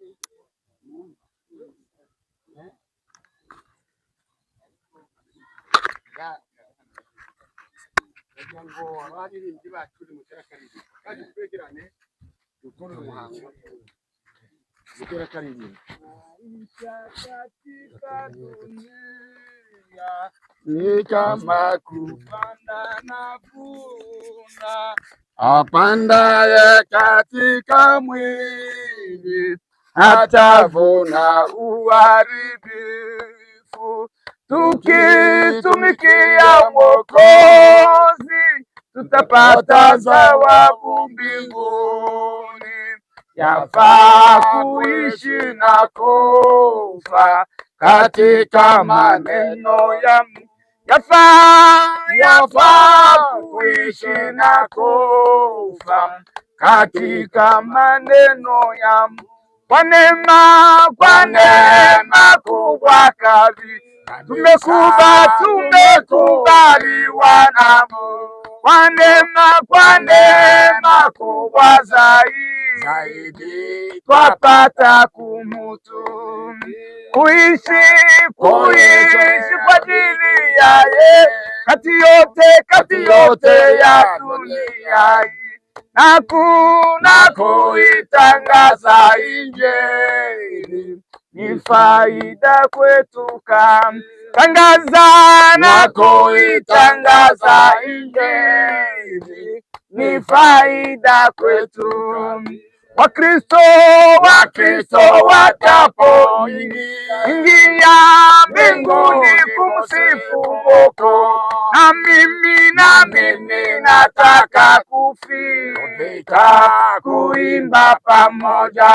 Ni kama kupanda na vuna, apandaye katika mwili atavuna uharibifu. tukitumikia Mwokozi tutapata thawabu mbinguni. Yafaa kuishi na kufa katika maneno ya Mungu. Yafaa kuishi na kufa katika maneno ya Mungu. Kwa neema kubwa kabisa tumekubaliwa na Mungu. Kwa neema kubwa zaidi twapata kumutu kuishi kwa ajili ya yeye kati yote ya dunia hii na kuitangaza Injili ni faida kwetu. Tangaza na kuitangaza Injili ni faida kwetu. Wakristo watapoingia mbinguni kumsifu Mungu, na mimi nataka kufika kuimba pamoja.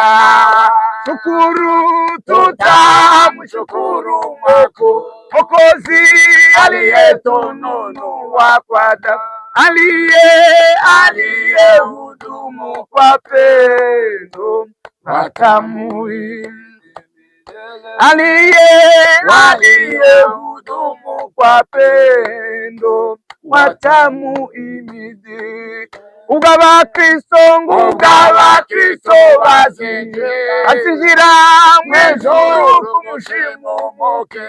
Tutamshukuru Mwokozi aliyetununua kwa damu, aliyehudumu kwa pendo aliyehudumu kwa pendo watamuimidi. Ugaba Kristo asinjira mw'ijuru kumushimuke.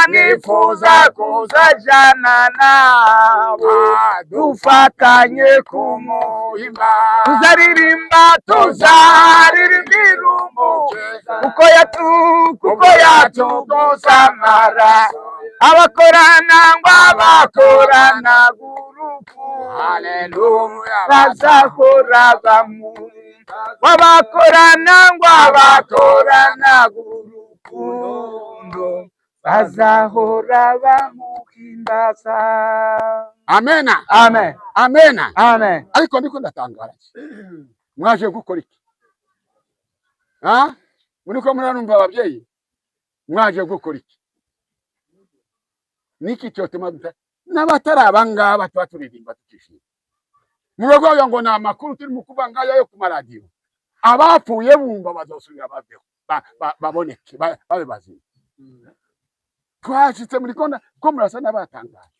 Nifuza kuzajana nabo dufatanye kumuhimba. Tuzaririmbira umukiza kuko yatugusamara. Abakorana gurupu, haleluya, bazahora abakorana gurukundo bazahora bamuhimbaza. Amena. Amen. Amena. Amen. Ariko ndiko ndatangara. Mwaje gukora iki? Muriko muranumva ababyeyi? Mwaje gukora iki? Niki cyotuma n'abatari abangaba tuba turirimba tukishima. Murogoyo ngo ni amakuru turi mu kubangaya yo ku maradiyo. Abapfuye bumva bazosubira babeho baboneke babe bazima. Twashitse muri konda ko murasa n'abatangaje.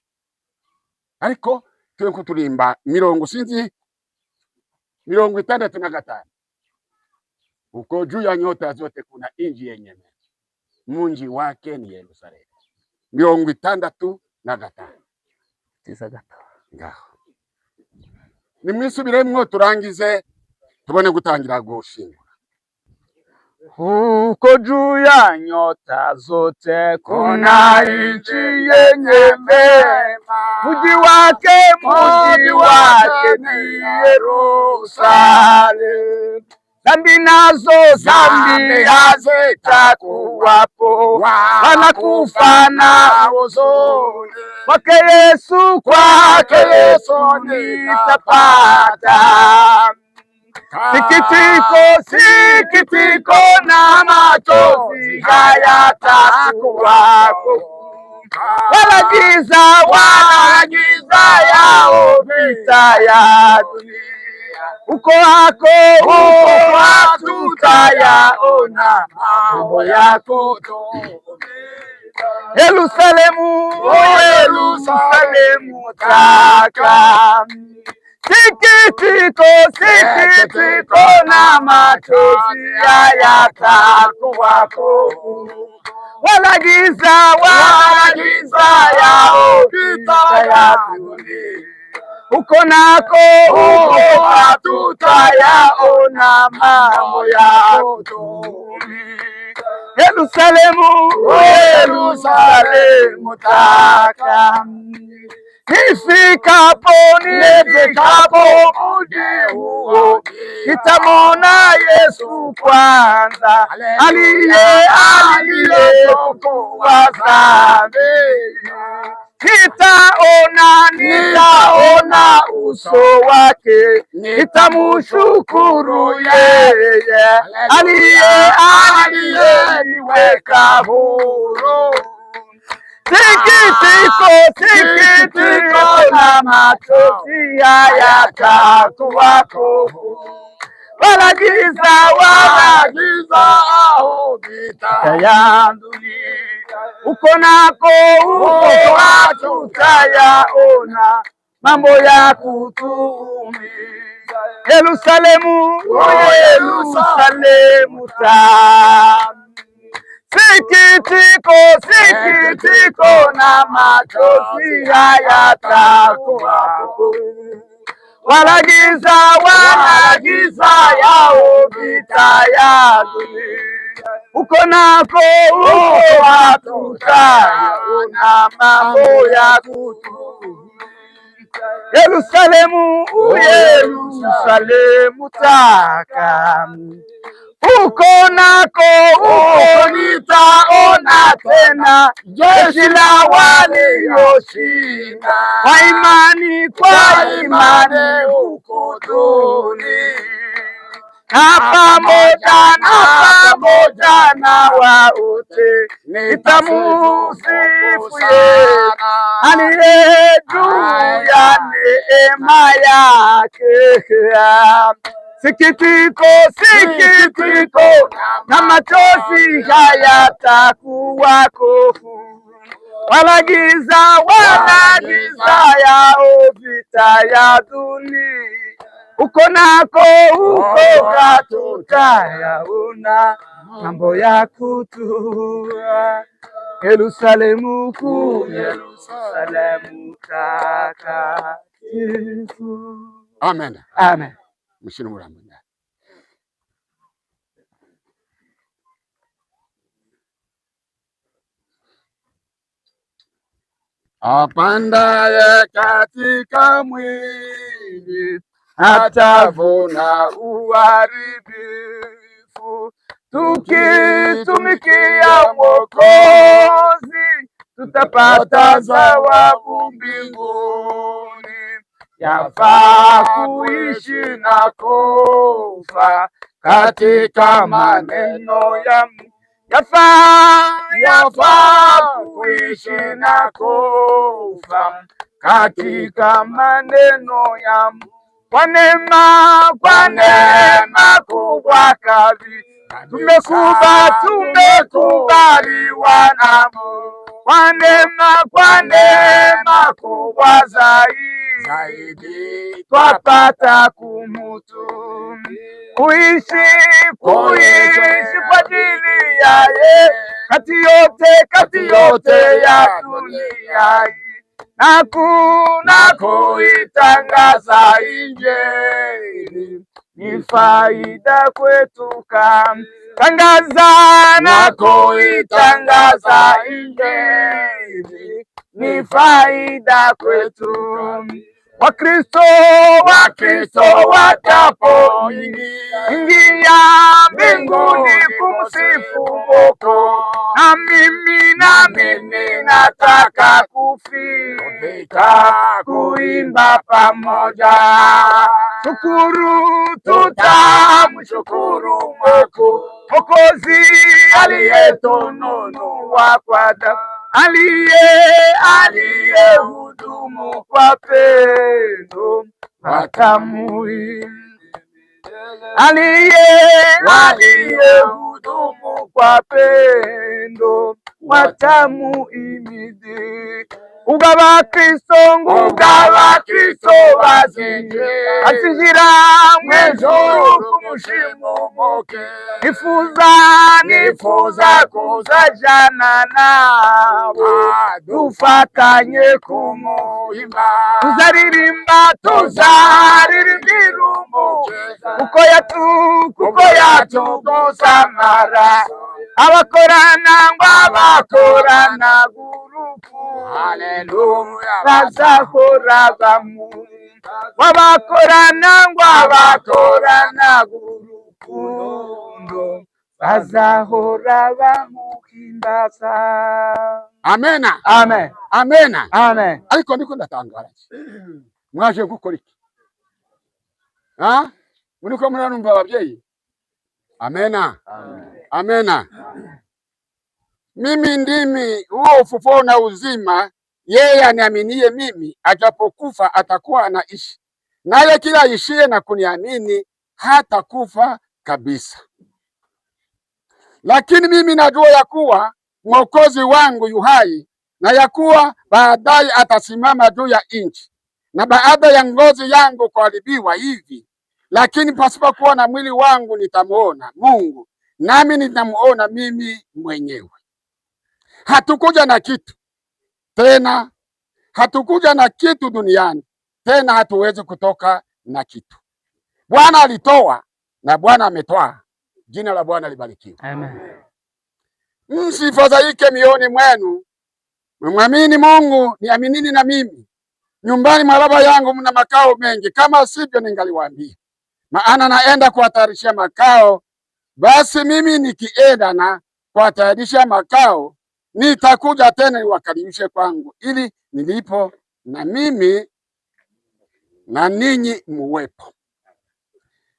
Ariko twe ko turimba 65 uko juu ya nyota zote kuna inji yenye munji wake ni Yerusalemu. 65 ngaho nimwisubiremwo turangize tubone gutangira gushingura. Huko juu ya nyota zote kuna inchi yenye mema, mji wake ni Yerusalemu. Dhambi nazo hazitakuwapo, wanakufa nao zote. Kwake Yesu nitapata sikitiko na machozi hayatakuwapo, wala giza yao vita ya dunia. Uko hatutayaona mambo yako. Yerusalemu taka sikitiko na machozi hayatakuwapo, wala giza yao vita ya dunia. Uko hatutayaona mambo yako. Yerusalemu taka nifikapo mji huo, nitamwona Yesu kwanza, aliyeokoa dhambi. Nitaona uso wake, nitamshukuru yeye aliyeniweka huru. Sikitiko na machozi hayatakuwako, wala giza au vita ya dunia. Uko nako tutayaona mambo ya kutuumiza. Yerusalemu, Yerusalemu tamu. Sikitiko na machozi hayatakuwako, wala giza yao vita ya dunia. Uko nako hatutayaona mambo ya kutuumiza. Yerusalemu, Yerusalemu takamu. Uko nako nitaona tena jeshi la walioshinda kwa imani huko dunia, na pamoja na wote nitamusifu yeye aliye juu ya neema yake. Sikitiko na machozi hayatakuwako, wala giza yao vita ya dunia. Uko nako hatutayaona mambo ya kutua. Yerusalemu kuu, Yerusalemu takatifu. Amen. Amen. Mshini muramuna. Apandaye katika mwili atavuna uharibifu. Tukitumikia Mwokozi tutapata thawabu mbinguni. Yafaa kuishi na kufa katika maneno ya Mungu. Yafaa kuishi na kufa katika maneno ya Mungu. Kwa neema kubwa kabisa tumekubaliwa na Mungu. Kwa neema kubwa zaidi twapata kumutumikia, kuishi kwa ajili yaye kati yote ya dunia hii, na kuitangaza Injili ni faida kwetu. Tangaza na kuitangaza Injili ni faida kwetu. Wakristo watapoingia mbinguni kumsifu Mungu, na mimi nataka kufika kuimba pamoja. Tutamshukuru Mwokozi aliyetununua kwa damu, aliyehudumu kwa pendo watamuimba, aliyehudumu kwa pendo watamuimidi. Ugaba Kristo bazinjira mw'ijuru kumushimu moke, nifuza kuzajana nabo dufatanye kumuhimba. Tuzaririmbira umukiza kuko yatuguza amaraso, abakorana ngwabakorana guruku Haleluya. bazahora bamukunda wabakorana ngwabakorana gurukundo bazahora bamuhimbaza. Amena. Amen. Amena. Amen. Ariko ndiko ndatangara. Mwaje gukora iki? Ha? Muriko muranumva ababyeyi? Amena. Amena. Mimi ndimi huo ufufuo na uzima, yeye aniaminie mimi, ajapokufa atakuwa anaishi, naye kila aishiye na kuniamini hatakufa kabisa. Lakini mimi najua ya kuwa Mwokozi wangu yu hai, na ya kuwa baadaye atasimama juu ya nchi. Na baada ya ngozi yangu kuharibiwa hivi, lakini pasipokuwa na mwili wangu, nitamuona Mungu, nami nitamuona mimi mwenyewe. Hatukuja na kitu tena, hatukuja na kitu duniani tena, hatuwezi kutoka na kitu. Bwana alitoa na Bwana ametoa. Jina la Bwana libarikiwe. Amen. Msifadhaike mioyoni mwenu, mwamini Mungu, niaminini na mimi. Nyumbani mwa Baba yangu mna makao mengi, kama sivyo ningaliwaambia. Maana naenda kuwatayarishia makao. Basi mimi nikienda na kuwatayarisha makao, nitakuja tena niwakaribishe kwangu, ili nilipo na mimi na ninyi muwepo.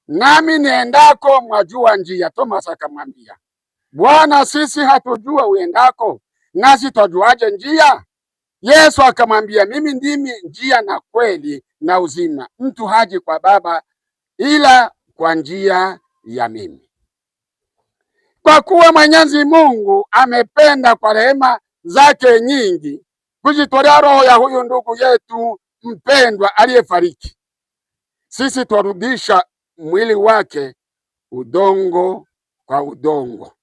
Nami niendako mwajua njia. Thomas akamwambia, Bwana, sisi hatujua uendako, nasi twajuaje njia? Yesu akamwambia, mimi ndimi njia na kweli na uzima. Mtu haji kwa Baba ila kwa njia ya mimi. Kwa kuwa Mwenyezi Mungu amependa kwa rehema zake nyingi kujitolea roho ya huyu ndugu yetu mpendwa aliyefariki, sisi twarudisha mwili wake udongo kwa udongo.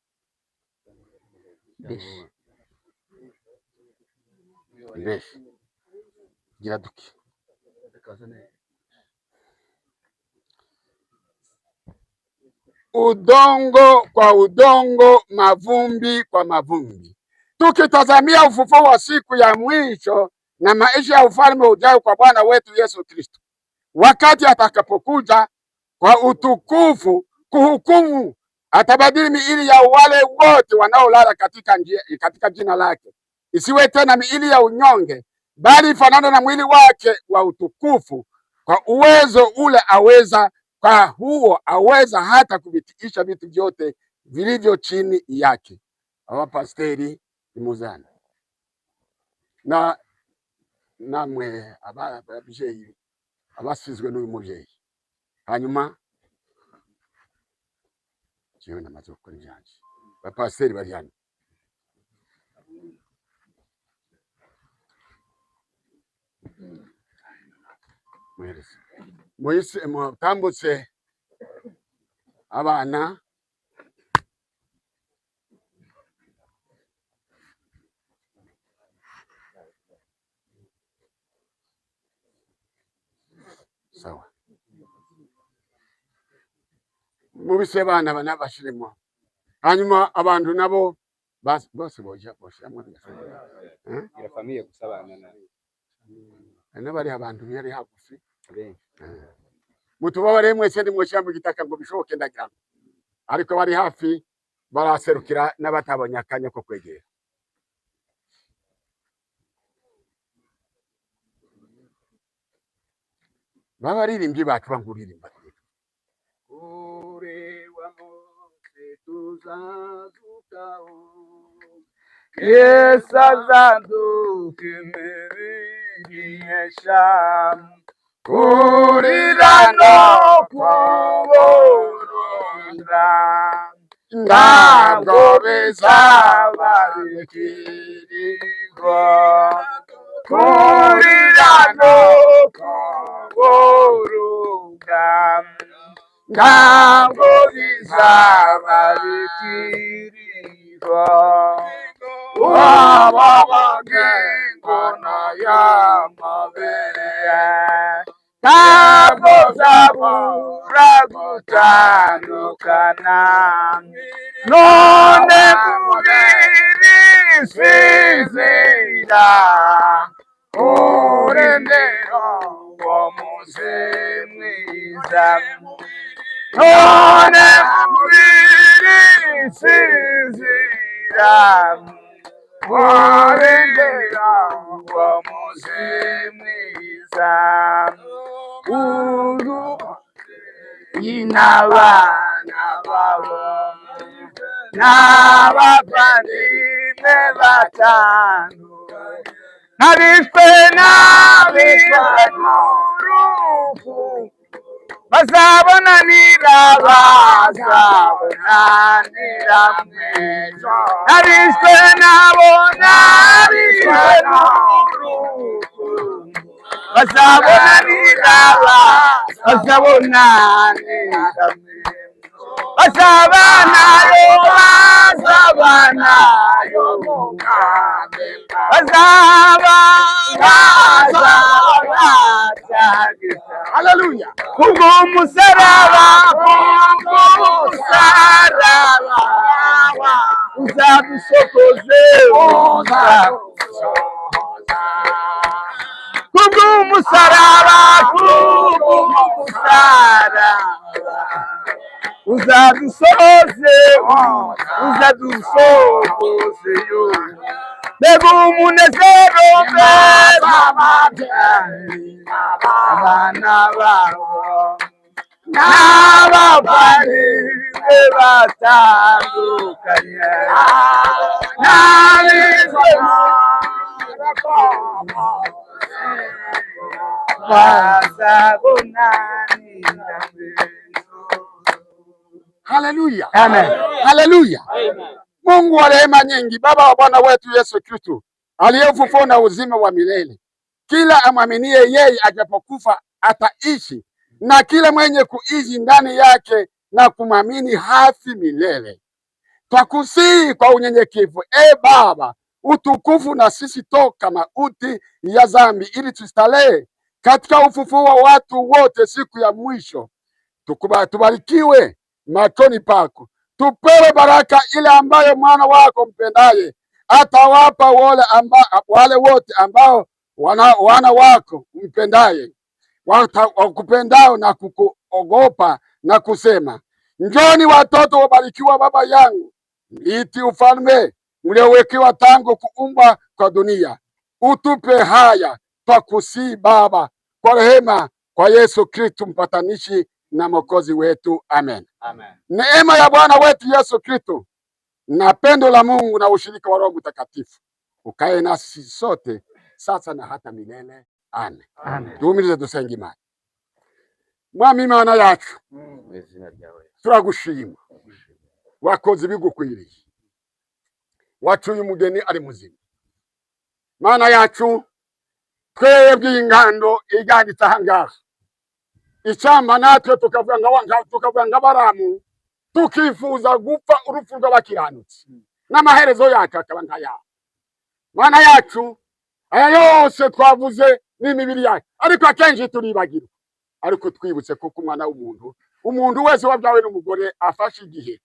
Udongo kwa udongo, mavumbi kwa mavumbi, tukitazamia ufufuo wa siku ya mwisho na maisha ya ufalme ujao kwa Bwana wetu Yesu Kristo, wakati atakapokuja kwa utukufu kuhukumu. Atabadili miili ya wale wote wanaolala katika jina lake, isiwe tena miili ya unyonge, bali ifanane na mwili wake wa utukufu. Kwa uwezo ule kwa huo aweza hata kuvitiisha vitu vyote vilivyo chini yake. Abapasteri imuzana na namwe ababyeyi abasizwe n'uyu mubyeyi. Hanyuma jewe namaze gukora ibyanje, bapasteri bari hano. Mwese mutambutse abana sawa, mubise bana banabashiremo. Hanyuma abantu nabo bose boja famille gusabana na bari abantu bari hagufi mutubabare mwese ndimwoshyira gitaka ngo bishoboke ndagira, ariko bari hafi baraserukira n'abatabonye akanya ko kwegera. Babaririmbyi bacu banguririmba ure wa mose tuzazukao Kesazandukimirisha kurira no kuborora ntabwo bizaba bikiriho. Kurira no kuboroga ntabwo bizaba bikiriho. Wababagengona y'amabere ntabwo zabura gutandukana none mubiri sizira urendero wo muze mwiza none mubiri sizira urendero wo muze mwiza inabana babo n'abavandimwe batanu nabishwe n'urupfu bazabonanira mwejo nabishwe n'urupfu bazabonanira bazabanayo haleluya kubw'umusaraba uzadusokoze kubw'umusaraba uzadusoze yo mbega umunezero mbega abana babo n'abavandimwe batandukanye n'abizwe bazabonanira Haleluya. Amen. Haleluya. Mungu wa rehema nyingi, Baba wa Bwana wetu Yesu Kristo, aliyeufufuo na uzima wa milele, kila amwaminie yeye ajapokufa ataishi, na kila mwenye kuishi ndani yake na kumwamini hafi milele. Twakusihi kwa unyenyekevu, Baba, utukufu na sisi toka mauti ya dhambi, ili tustarehe katika ufufuo wa watu wote siku ya mwisho. Tubarikiwe machoni pako, tupewe baraka ile ambayo mwana wako mpendaye atawapa wale wote ambao wana wako mpendaye wakupendao na kukuogopa na kusema, njoni watoto wabarikiwa Baba yangu, iti ufalme mliowekewa tangu kuumbwa kwa dunia. Utupe haya twakusihi Baba, kwa rehema kwa Yesu Kristo mpatanishi na Mwokozi wetu. Amen. Amen. Neema ya Bwana wetu Yesu Kristo na pendo la Mungu na ushirika wa Roho Mtakatifu ukae nasi sote sasa na hata milele. Amen. Amen. Tuhumirize dusenge Imana. Mwami Imana yacu, turagushima, wakoze ibigukwiriye, wacuye umugeni ari muzima. Mana yacu, twebwe ingando iganditse ahangaha, icamba natwe tukavuga nga Baramu, tukifuza gupfa urupfu rw'abakiranutsi n'amaherezo yacu akaba nk'ayabo. Mana yacu, aya yose twavuze n'imibiri yacu, ariko akenshi turibagirwa, ariko twibutse kuko umwana umuntu wese wabyawe n'umugore afashe igihe.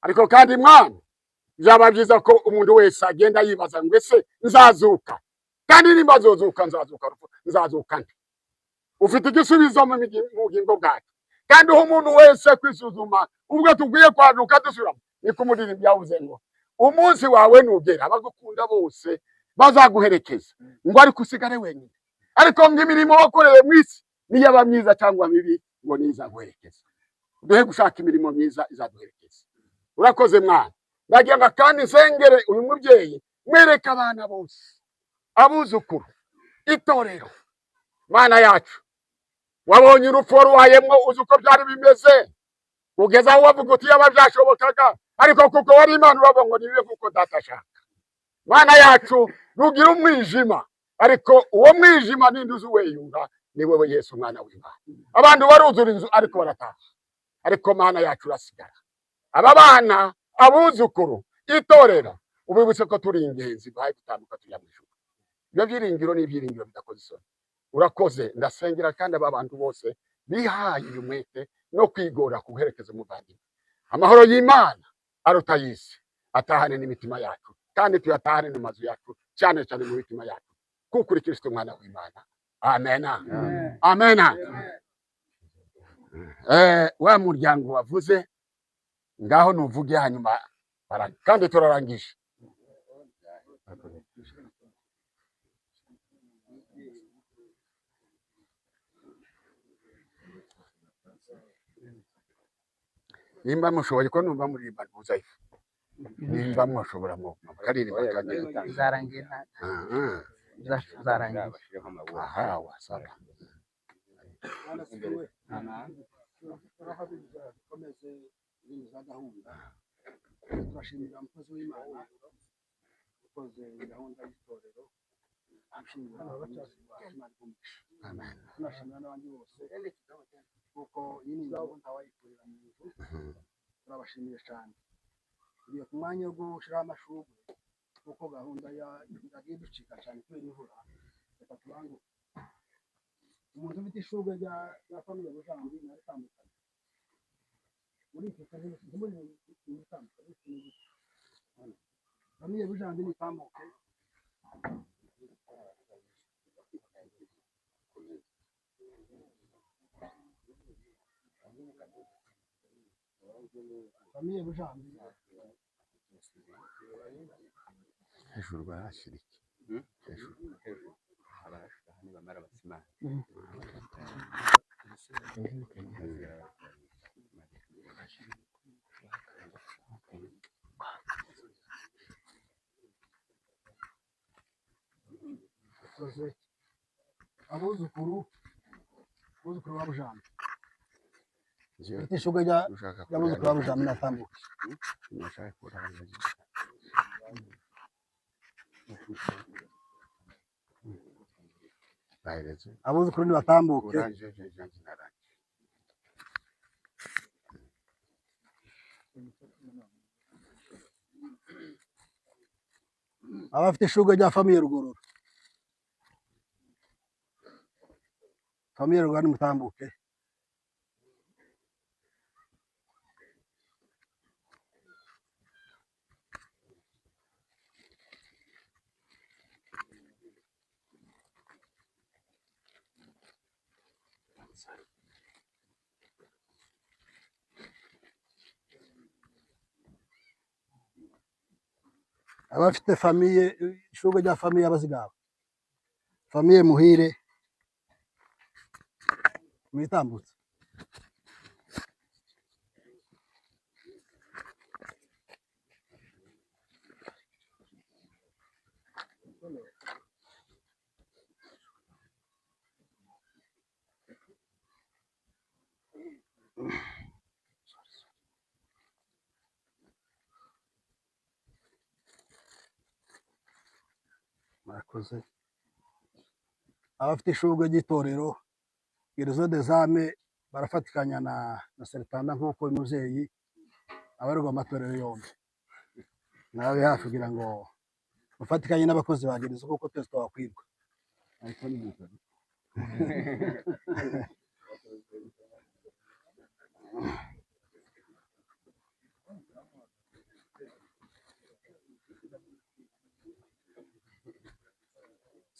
Ariko kandi mwana, byaba byiza ko umuntu wese agenda yibaza ngo ese nzazuka, kandi nimba nzozuka nzazuka nte? Ufite igisubizo mu bugingo bwacu, kandi umuntu wese kwisuzuma ubwo tugwiye kwaduka dusubiramo. Ni kumuririmbyi yavuze ngo umunsi wawe nugera abagukunda bose bazaguherekeza, ngo ariko usigare wenyine. Ariko ngo imirimo wakorewe mu isi niyaba myiza cyangwa mibi, ngo nizaguherekeza. Duhe gushaka imirimo myiza izaduherekeza. Urakoze mwana, ndagira ngo kandi nsengere uyu mubyeyi, mwereke abana bose, abuzukuru, itorero. Mana yacu, wabonye urupfu waruhayemwo, uzi uko byari bimeze, kugeza aho wavuga uti yaba byashobokaga, ariko kuko wari Imana uravuga ngo nibibe kuko Data ashaka. Mana yacu, rugira umwijima, ariko uwo mwijima ninde uzuweyunga? Ni wewe Yesu mwana w'Imana. Abantu baruzura inzu ariko barataha, ariko Mana yacu urasigara. Aba bana, abuzukuru, itorero, ubibutse ko turi ingenzi bahaye gutambuka tujya mu ijuru. Ibyo byiringiro ni ibyiringiro bidakoze isoni. Urakoze, ndasengera kandi aba bantu bose bihaye umwete no kwigora kuguherekeza umuvandimwe. Amahoro y'Imana aruta y'isi atahane n'imitima yacu kandi tuyatahane mu mazu yacu cyane cyane mu mitima yacu kuko uri Kristo umwana w'Imana. Amena. Amena. Wa muryango wavuze ngaho nuvuge hanyuma kandi turarangije. Nimba mushoboye ko numva muririmba ntuzaifu. Nimba mushobora mu karirimba kandi zarangira zarangira. Aha wasaba. Turashimira umukozi w'Imana ukoze gahunda y'itorero ashimira Amen. tunashimira n'abandi bose kuko iyi ni gahunda wayikorera mu nzu. Turabashimiye cyane tugiye ku mwanya wo gushiraho amashurwe kuko gahunda yagiye ducika cyane kubera imvura. Reka tubanguke umuntu ufite ishurwe rya famille Bujambi naritandukanye muri iki kazi muri itandukanye famille Bujambi ni tambuke famille Bujambi Hejuru barashiriki. hejuru abarashaka nibamara basimana abuzukuru ba Bujambi ufite ishurwe ry'abuzukuru ba Bujambi natambuke. Nashaka kurangiza. Bahereze. Abuzukuru nibatambuke. Urangije janji narangi. Abafite ishurwe rya famille Rugorora. Famille Rugorora nimutambuke. Abafite famille ishurwe rya famille y'Abazigaba, famille Muhire mwitambutse. Murakoze. Abafite ishurwe ry'itorero Gereza des Âmes barafatikanya na Sertanda nk'uko umuvyeyi abarwa amatorero yombi nawe hafi kugira ngo mufatikanye n'abakozi ba gereza kuko twese twakwirwa.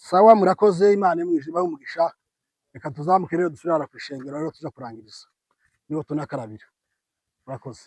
Sawa, murakoze. Imana imwijima umugisha. Reka tuzamuke rero dusubira ku ishengero rero tuja kurangiriza niho tunakarabira. Murakoze.